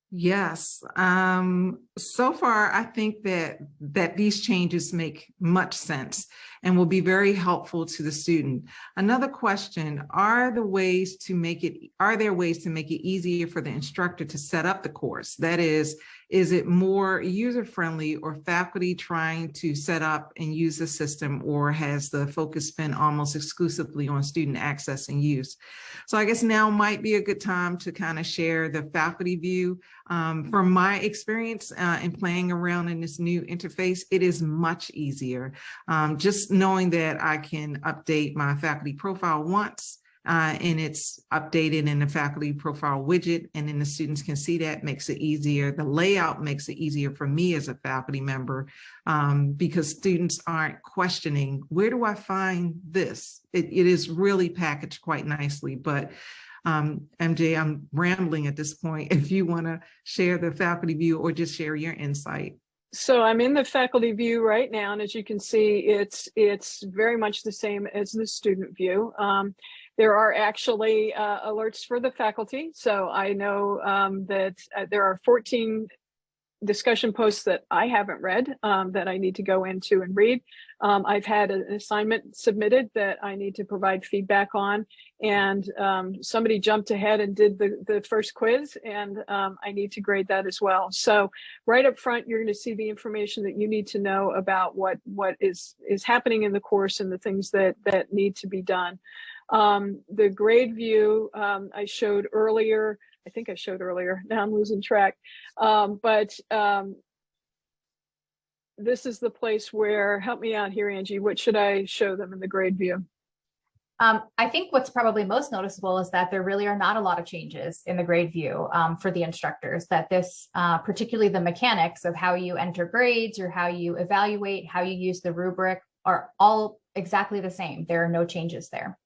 Speaker 1: Yes. So far, I think that these changes make much sense and will be very helpful to the student. Another question, are there ways to make it easier for the instructor to set up the course? That is it more user-friendly, or faculty trying to set up and use the system, or has the focus been almost exclusively on student access and use? So I guess now might be a good time to kind of share the faculty view. From my experience in playing around in this new interface, it is much easier. Just knowing that I can update my faculty profile once, and it's updated in the faculty profile widget, and then the students can see that. Makes it easier. The layout makes it easier for me as a faculty member, because students aren't questioning, where do I find this? It is really packaged quite nicely, but MJ, I'm rambling at this point. If you want to share the faculty view or just share your insight.
Speaker 2: So I'm in the faculty view right now, and as you can see, it's very much the same as the student view. There are actually alerts for the faculty. So I know that there are 14 discussion posts that I haven't read that I need to go into and read. I've had an assignment submitted that I need to provide feedback on, and somebody jumped ahead and did the first quiz, and I need to grade that as well. So right up front, you're going to see the information that you need to know about what is happening in the course and the things that need to be done. The grade view I showed earlier. I think I showed earlier. Now I'm losing track. But this is the place where, help me out here, Angie. What should I show them in the grade view?
Speaker 3: I think what's probably most noticeable is that there really are not a lot of changes in the grade view for the instructors, that this, particularly the mechanics of how you enter grades or how you evaluate, how you use the rubric are all exactly the same. There are no changes there.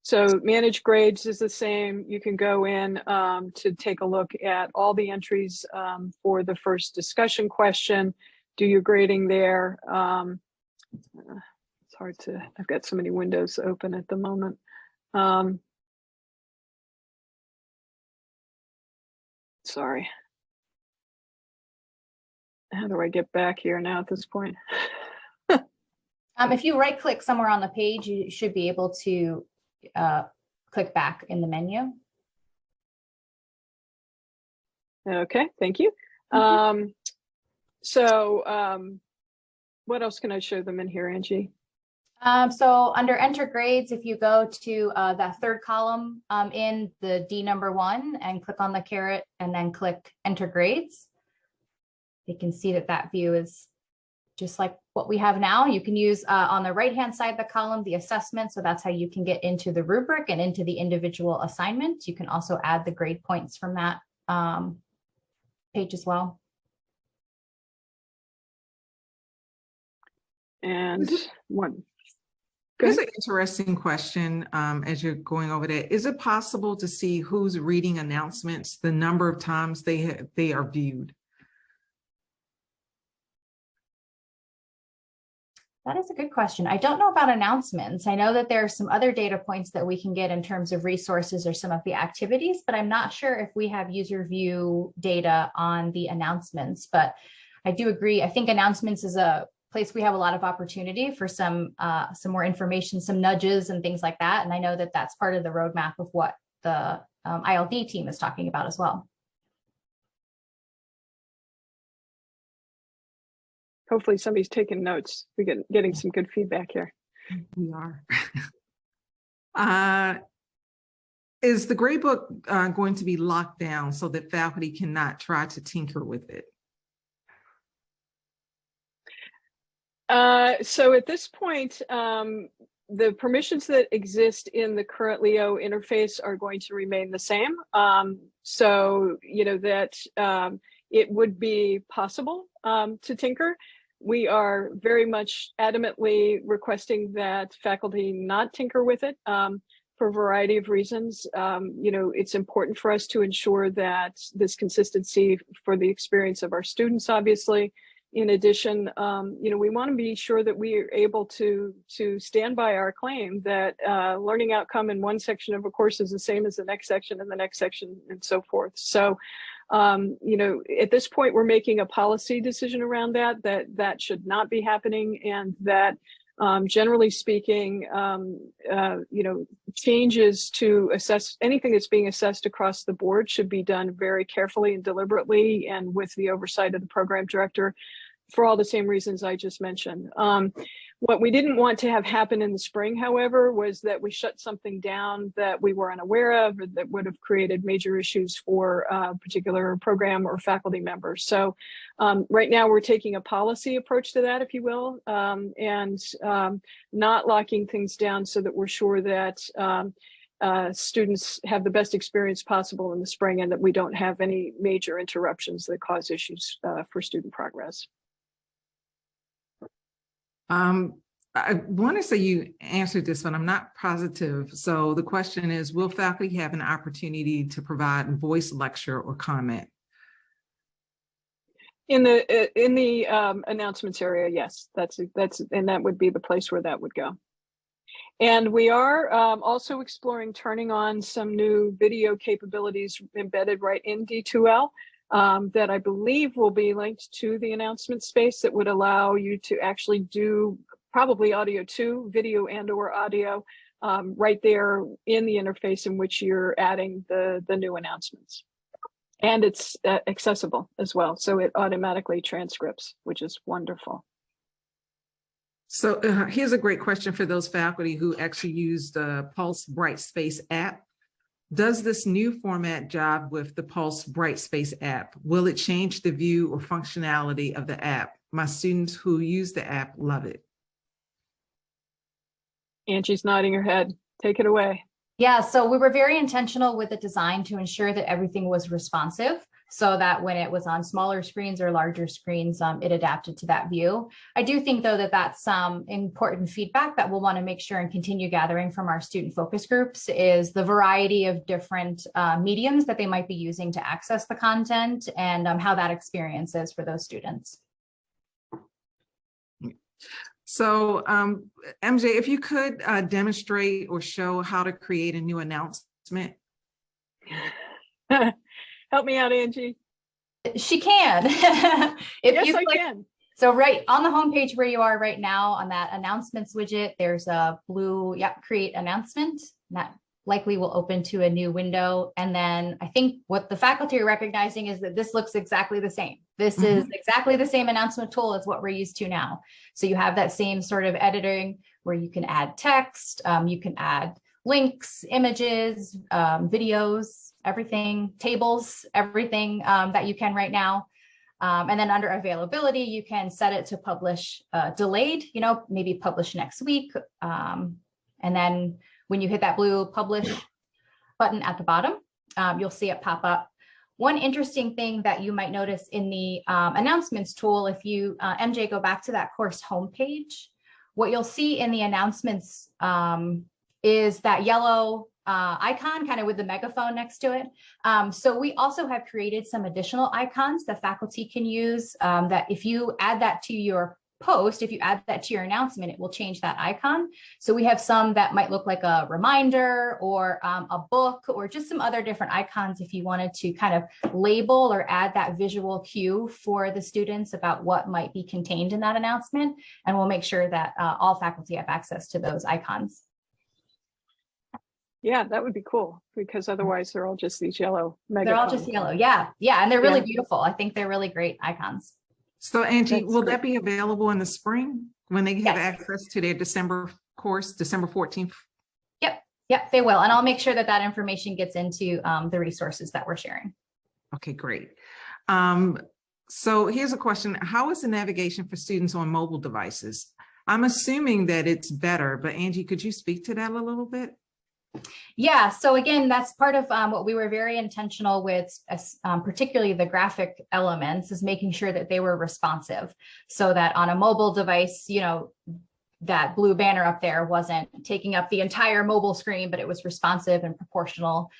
Speaker 2: So manage grades is the same. You can go in to take a look at all the entries for the first discussion question, do your grading there. It's hard to, I've got so many windows open at the moment. Sorry. How do I get back here now at this point?
Speaker 3: If you right click somewhere on the page, you should be able to click back in the menu.
Speaker 2: Okay, thank you. What else can I show them in here, Angie?
Speaker 3: So under enter grades, if you go to that third column in the D number 1 and click on the caret and then click enter grades, you can see that view is just like what we have now. You can use on the right-hand side of the column, the assessment. So that's how you can get into the rubric and into the individual assignment. You can also add the grade points from that page as well.
Speaker 2: And one.
Speaker 1: Here's an interesting question as you're going over that. Is it possible to see who's reading announcements, the number of times they are viewed?
Speaker 3: That is a good question. I don't know about announcements. I know that there are some other data points that we can get in terms of resources or some of the activities, but I'm not sure if we have user view data on the announcements. But I do agree. I think announcements is a place we have a lot of opportunity for some more information, some nudges and things like that. And I know that that's part of the roadmap of what the ILD team is talking about as well.
Speaker 2: Hopefully somebody's taking notes. We're getting some good feedback here.
Speaker 1: We are. Is the gradebook going to be locked down so that faculty cannot try to tinker with it?
Speaker 2: So at this point, the permissions that exist in the current Leo interface are going to remain the same. So, you know, that it would be possible to tinker. We are very much adamantly requesting that faculty not tinker with it for a variety of reasons. You know, it's important for us to ensure that this consistency for the experience of our students, obviously. In addition, you know, we want to be sure that we are able to stand by our claim that learning outcome in one section of a course is the same as the next section and the next section and so forth. So, you know, at this point, we're making a policy decision around that should not be happening, and that generally speaking, you know, changes to assess anything that's being assessed across the board should be done very carefully and deliberately and with the oversight of the program director for all the same reasons I just mentioned. What we didn't want to have happen in the spring, however, was that we shut something down that we were unaware of or that would have created major issues for a particular program or faculty members. So right now we're taking a policy approach to that, if you will, and not locking things down so that we're sure that students have the best experience possible in the spring and that we don't have any major interruptions that cause issues for student progress.
Speaker 1: I want to say you answered this, but I'm not positive. So the question is, will faculty have an opportunity to provide voice lecture or comment?
Speaker 2: In the announcements area, yes, and that would be the place where that would go. And we are also exploring turning on some new video capabilities embedded right in D2L that I believe will be linked to the announcement space that would allow you to actually do probably audio too, video and or audio right there in the interface in which you're adding the new announcements. And it's accessible as well. So it automatically transcripts, which is wonderful.
Speaker 1: So here's a great question for those faculty who actually use the Pulse Brightspace app. Does this new format jive with the Pulse Brightspace app? Will it change the view or functionality of the app? My students who use the app love it.
Speaker 2: Angie's nodding her head. Take it away.
Speaker 3: Yeah, so we were very intentional with the design to ensure that everything was responsive so that when it was on smaller screens or larger screens, it adapted to that view. I do think, though, that that's some important feedback that we'll want to make sure and continue gathering from our student focus groups is the variety of different mediums that they might be using to access the content and how that experience is for those students.
Speaker 1: So MJ, if you could demonstrate or show how to create a new announcement.
Speaker 2: Help me out, Angie.
Speaker 3: She can.
Speaker 2: Yes, I can.
Speaker 3: So right on the homepage where you are right now on that announcements widget, there's a blue, create announcement. That likely will open to a new window. And then I think what the faculty are recognizing is that this looks exactly the same. This is exactly the same announcement tool as what we're used to now. So you have that same sort of editing where you can add text, you can add links, images, videos, everything, tables, everything that you can right now. And then under availability, you can set it to publish delayed, maybe publish next week. And then when you hit that blue publish button at the bottom, you'll see it pop up. One interesting thing that you might notice in the announcements tool, if you, MJ, go back to that course homepage, what you'll see in the announcements is that yellow icon kind of with the megaphone next to it. So we also have created some additional icons that faculty can use that if you add that to your post, if you add that to your announcement, it will change that icon. So we have some that might look like a reminder or a book or just some other different icons if you wanted to kind of label or add that visual cue for the students about what might be contained in that announcement. And we'll make sure that all faculty have access to those icons.
Speaker 2: Yeah, that would be cool because otherwise they're all just these yellow megaphones.
Speaker 3: They're all just yellow. Yeah. And they're really beautiful. I think they're really great icons.
Speaker 1: So Angie, will that be available in the spring when they have access to their December course, December 14th?
Speaker 3: Yep, they will. And I'll make sure that that information gets into the resources that we're sharing.
Speaker 1: Okay, great. So here's a question. How is the navigation for students on mobile devices? I'm assuming that it's better, but Angie, could you speak to that a little bit?
Speaker 3: Yeah, so again, that's part of what we were very intentional with, particularly the graphic elements, is making sure that they were responsive so that on a mobile device, that blue banner up there wasn't taking up the entire mobile screen, but it was responsive and proportional.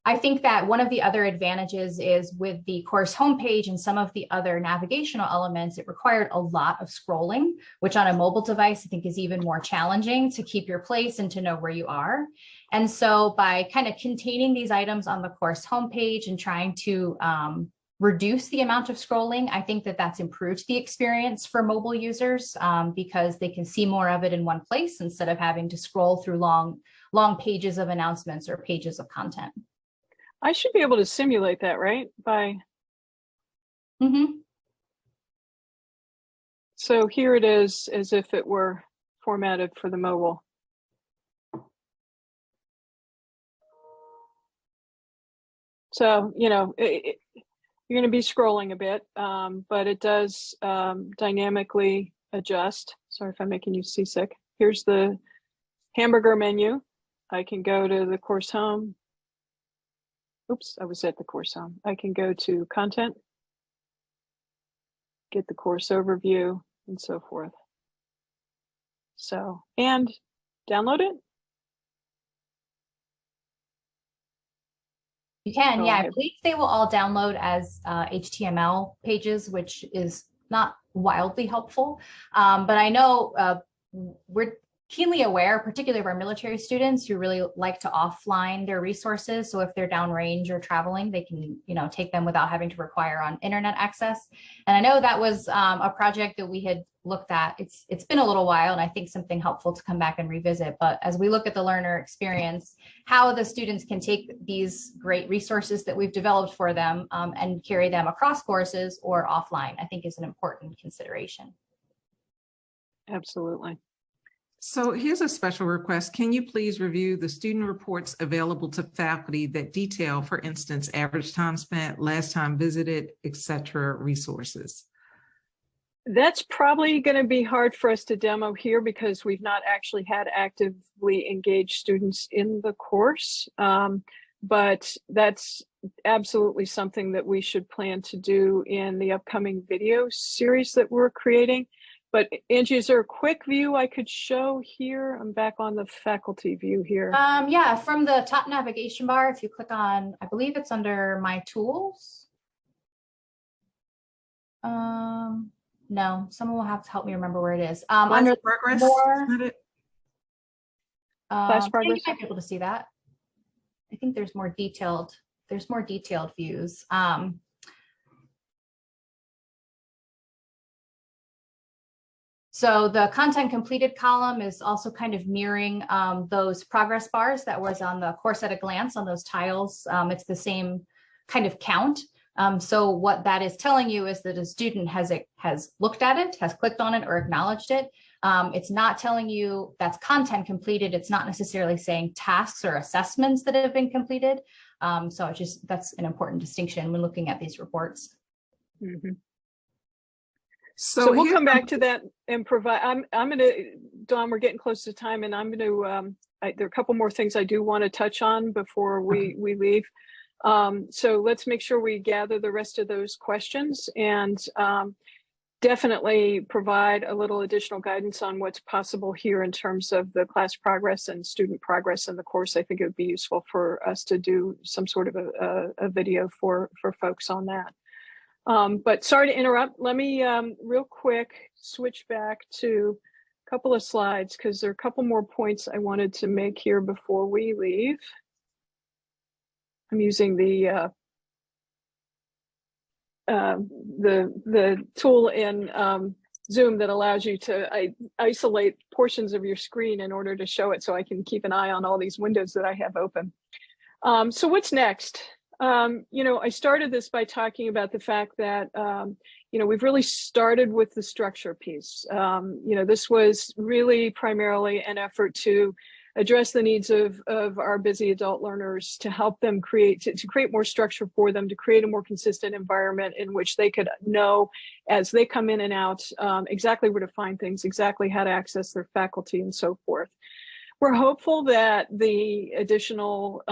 Speaker 3: I think that one of the other advantages is with the course homepage and some of the other navigational elements, it required a lot of scrolling, which on a mobile device, I think is even more challenging to keep your place and to know where you are. And so by kind of containing these items on the course homepage and trying to reduce the amount of scrolling, I think that that's improved the experience for mobile users because they can see more of it in one place instead of having to scroll through long pages of announcements or pages of content.
Speaker 2: I should be able to simulate that, right? So here it is as if it were formatted for the mobile. So, you know, you're going to be scrolling a bit, but it does dynamically adjust. Sorry if I'm making you seasick. Here's the hamburger menu. I can go to the course home. Oops, I was at the course home. I can go to content, get the course overview, and so forth. So, and download it.
Speaker 3: You can,
Speaker 2: Go
Speaker 3: yeah. I
Speaker 2: ahead.
Speaker 3: believe they will all download as HTML pages, which is not wildly helpful. But I know we're keenly aware, particularly of our military students who really like to offline their resources. So if they're downrange or traveling, they can, you know, take them without having to require on internet access. And I know that was a project that we had looked at. It's been a little while, and I think something helpful to come back and revisit. But as we look at the learner experience, how the students can take these great resources that we've developed for them and carry them across courses or offline, I think is an important consideration.
Speaker 2: Absolutely.
Speaker 1: So here's a special request. Can you please review the student reports available to faculty that detail, for instance, average time spent, last time visited, etc. resources?
Speaker 2: That's probably going to be hard for us to demo here because we've not actually had actively engaged students in the course. But that's absolutely something that we should plan to do in the upcoming video series that we're creating. But Angie, is there a quick view I could show here? I'm back on the faculty view here.
Speaker 3: Yeah, from the top navigation bar, if you click on, I believe it's under My Tools. No, someone will have to help me remember where it is. Under
Speaker 1: progress.
Speaker 3: More,
Speaker 2: Class progress.
Speaker 3: you might be able to see that. I think there's more detailed views. So the content completed column is also kind of mirroring those progress bars that was on the course at a glance on those tiles. It's the same kind of count. So what that is telling you is that a student has looked at it, has clicked on it, or acknowledged it. It's not telling you that's content completed. It's not necessarily saying tasks or assessments that have been completed. So that's an important distinction when looking at these reports.
Speaker 2: Mm-hmm. So we'll come back to that and provide. I'm going to, Dawn, we're getting close to time, and I'm going to. There are a couple more things I do want to touch on before we leave. So let's make sure we gather the rest of those questions and definitely provide a little additional guidance on what's possible here in terms of the class progress and student progress in the course. I think it would be useful for us to do some sort of a video for folks on that. But sorry to interrupt. Let me real quick switch back to a couple of slides because there are a couple more points I wanted to make here before we leave. I'm using the tool in Zoom that allows you to isolate portions of your screen in order to show it, so I can keep an eye on all these windows that I have open. So what's next? You know, I started this by talking about the fact that, you know, we've really started with the structure piece. You know, this was really primarily an effort to address the needs of our busy adult learners, to help them create more structure for them, to create a more consistent environment in which they could know as they come in and out exactly where to find things, exactly how to access their faculty and so forth. We're hopeful that the additional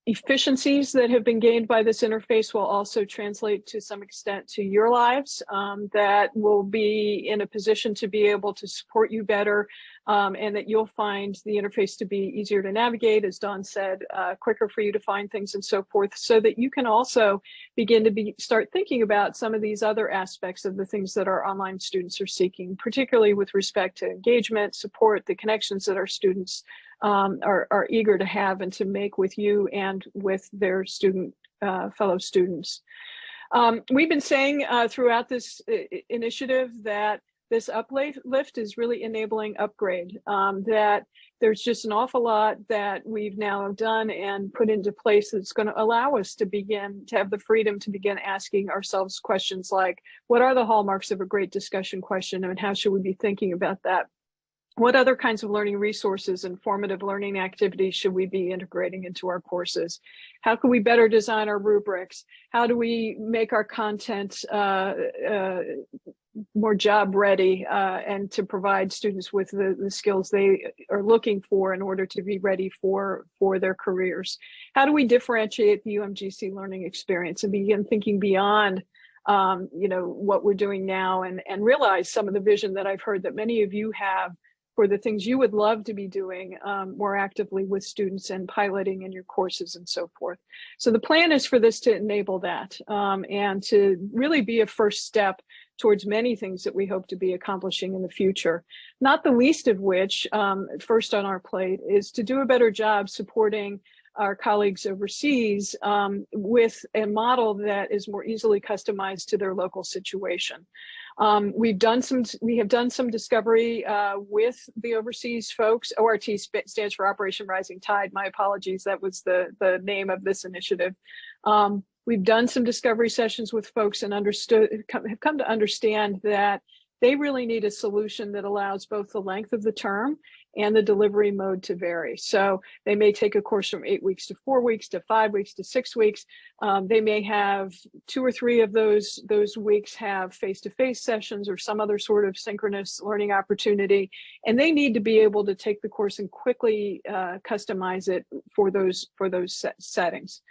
Speaker 2: efficiencies that have been gained by this interface will also translate to some extent to your lives, that will be in a position to be able to support you better, and that you'll find the interface to be easier to navigate, as Dawn said, quicker for you to find things and so forth, so that you can also begin to start thinking about some of these other aspects of the things that our online students are seeking, particularly with respect to engagement, support, the connections that our students are eager to have and to make with you and with their fellow students. We've been saying throughout this initiative that this uplift is really enabling upgrade, that there's just an awful lot that we've now done and put into place that's going to allow us to begin to have the freedom to begin asking ourselves questions like, what are the hallmarks of a great discussion question, and how should we be thinking about that? What other kinds of learning resources and formative learning activities should we be integrating into our courses? How can we better design our rubrics? How do we make our content more job ready and to provide students with the skills they are looking for in order to be ready for their careers? How do we differentiate the UMGC learning experience and begin thinking beyond what we're doing now, and realize some of the vision that I've heard that many of you have for the things you would love to be doing more actively with students and piloting in your courses and so forth. So the plan is for this to enable that and to really be a first step towards many things that we hope to be accomplishing in the future. Not the least of which, first on our plate, is to do a better job supporting our colleagues overseas with a model that is more easily customized to their local situation. We have done some discovery with the overseas folks. ORT stands for Operation Rising Tide. My apologies, that was the name of this initiative. We've done some discovery sessions with folks and have come to understand that they really need a solution that allows both the length of the term and the delivery mode to vary. So they may take a course from 8 weeks to 4 weeks to 5 weeks to 6 weeks. They may have 2 or 3 of those weeks have face-to-face sessions or some other sort of synchronous learning opportunity. And they need to be able to take the course and quickly customize it for those settings.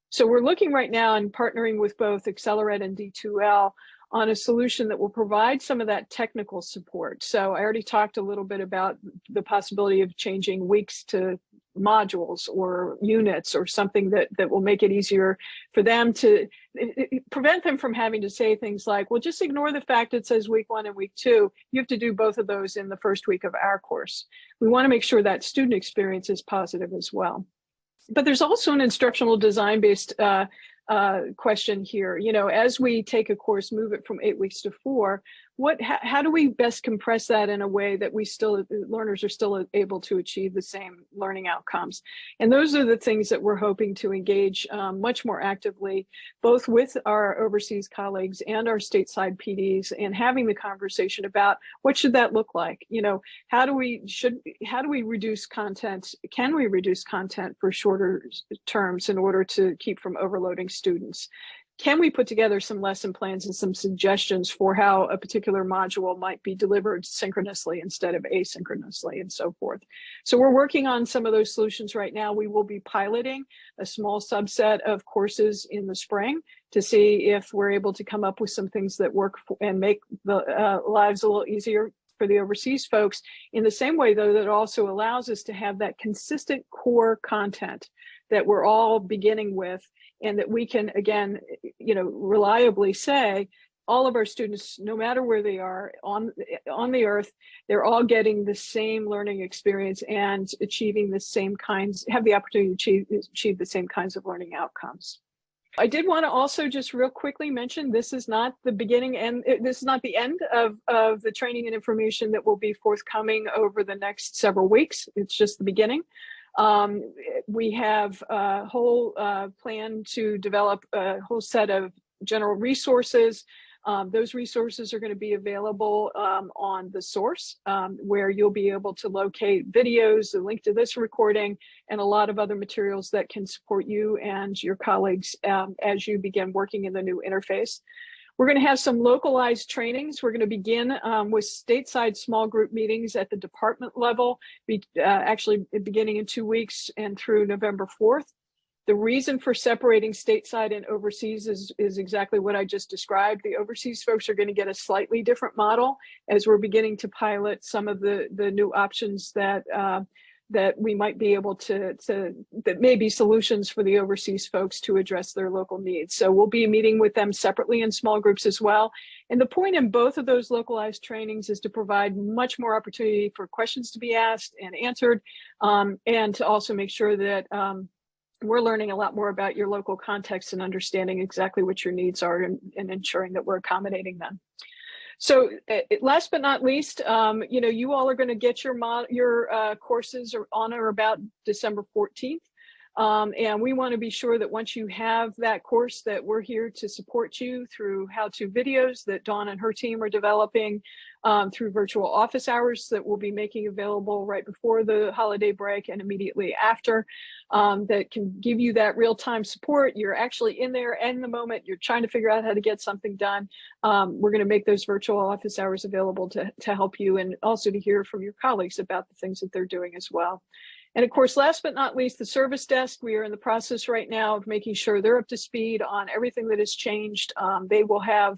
Speaker 2: So we're looking right now and partnering with both Accelerate and D2L on a solution that will provide some of that technical support. So I already talked a little bit about the possibility of changing weeks to modules or units or something that will make it easier for them to prevent them from having to say things like, well, just ignore the fact it says week 1 and week 2. You have to do both of those in the first week of our course. We want to make sure that student experience is positive as well. But there's also an instructional design-based question here. As we take a course, move it from 8 weeks to 4, how do we best compress that in a way that learners are still able to achieve the same learning outcomes? And those are the things that we're hoping to engage much more actively, both with our overseas colleagues and our stateside PDs, and having the conversation about what should that look like? How do we reduce content? Can we reduce content for shorter terms in order to keep from overloading students? Can we put together some lesson plans and some suggestions for how a particular module might be delivered synchronously instead of asynchronously, and so forth? So we're working on some of those solutions right now. We will be piloting a small subset of courses in the spring to see if we're able to come up with some things that work and make the lives a little easier for the overseas folks, in the same way, though, that also allows us to have that consistent core content that we're all beginning with, and that we can, again, reliably say all of our students, no matter where they are on the earth, they're all getting the same learning experience and achieving the same kinds, have the opportunity to achieve the same kinds of learning outcomes. I did want to also just real quickly mention, this is not the beginning and this is not the end of the training and information that will be forthcoming over the next several weeks. It's just the beginning. We have a whole plan to develop a whole set of general resources. Those resources are going to be available on the source, where you'll be able to locate videos, a link to this recording, and a lot of other materials that can support you and your colleagues as you begin working in the new interface. We're going to have some localized trainings. We're going to begin with stateside small group meetings at the department level, actually beginning in 2 weeks and through November 4th. The reason for separating stateside and overseas is exactly what I just described. The overseas folks are going to get a slightly different model as we're beginning to pilot some of the new options that we might be able that may be solutions for the overseas folks to address their local needs. So we'll be meeting with them separately in small groups as well. And the point in both of those localized trainings is to provide much more opportunity for questions to be asked and answered, and to also make sure that we're learning a lot more about your local context and understanding exactly what your needs are and ensuring that we're accommodating them. So last but not least, you all are going to get your courses on or about December 14th. And we want to be sure that once you have that course, that we're here to support you through how-to videos that Dawn and her team are developing, through virtual office hours that we'll be making available right before the holiday break and immediately after, that can give you that real-time support. You're actually in there in the moment. You're trying to figure out how to get something done. We're going to make those virtual office hours available to help you, and also to hear from your colleagues about the things that they're doing as well. And of course, last but not least, the service desk. We are in the process right now of making sure they're up to speed on everything that has changed. They will have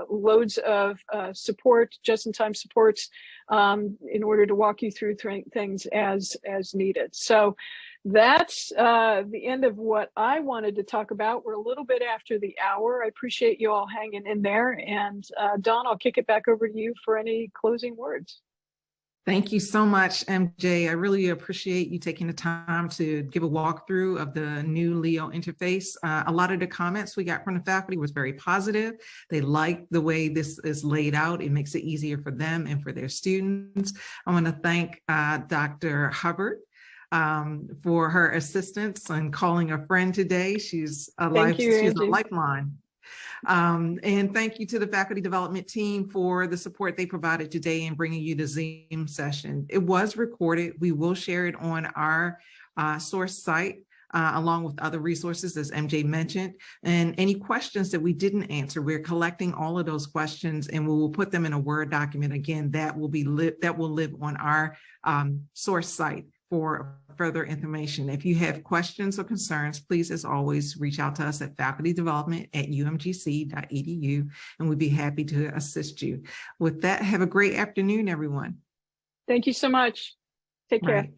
Speaker 2: loads of support, just-in-time supports, in order to walk you through things as needed. So that's the end of what I wanted to talk about. We're a little bit after the hour. I appreciate you all hanging in there. And Dawn, I'll kick it back over to you for any closing words.
Speaker 1: Thank you so much, MJ. I really appreciate you taking the time to give a walkthrough of the new Leo interface. A lot of the comments we got from the faculty was very positive. They like the way this is laid out. It makes it easier for them and for their students. I want to thank Dr. Hubbard for her assistance and calling a friend today. She's a lifeline. And thank you to the faculty development team for the support they provided today in bringing you the Zoom session. It was recorded. We will share it on our source site, along with other resources, as MJ mentioned. And any questions that we didn't answer, we're collecting all of those questions, and we will put them in a Word document. Again, that will live on our source site for further information. If you have questions or concerns, please, as always, reach out to us at facultydevelopment@umgc.edu, and we'd be happy to assist you. With that, have a great afternoon, everyone.
Speaker 2: Thank you so much. Take care.
Speaker 1: Right.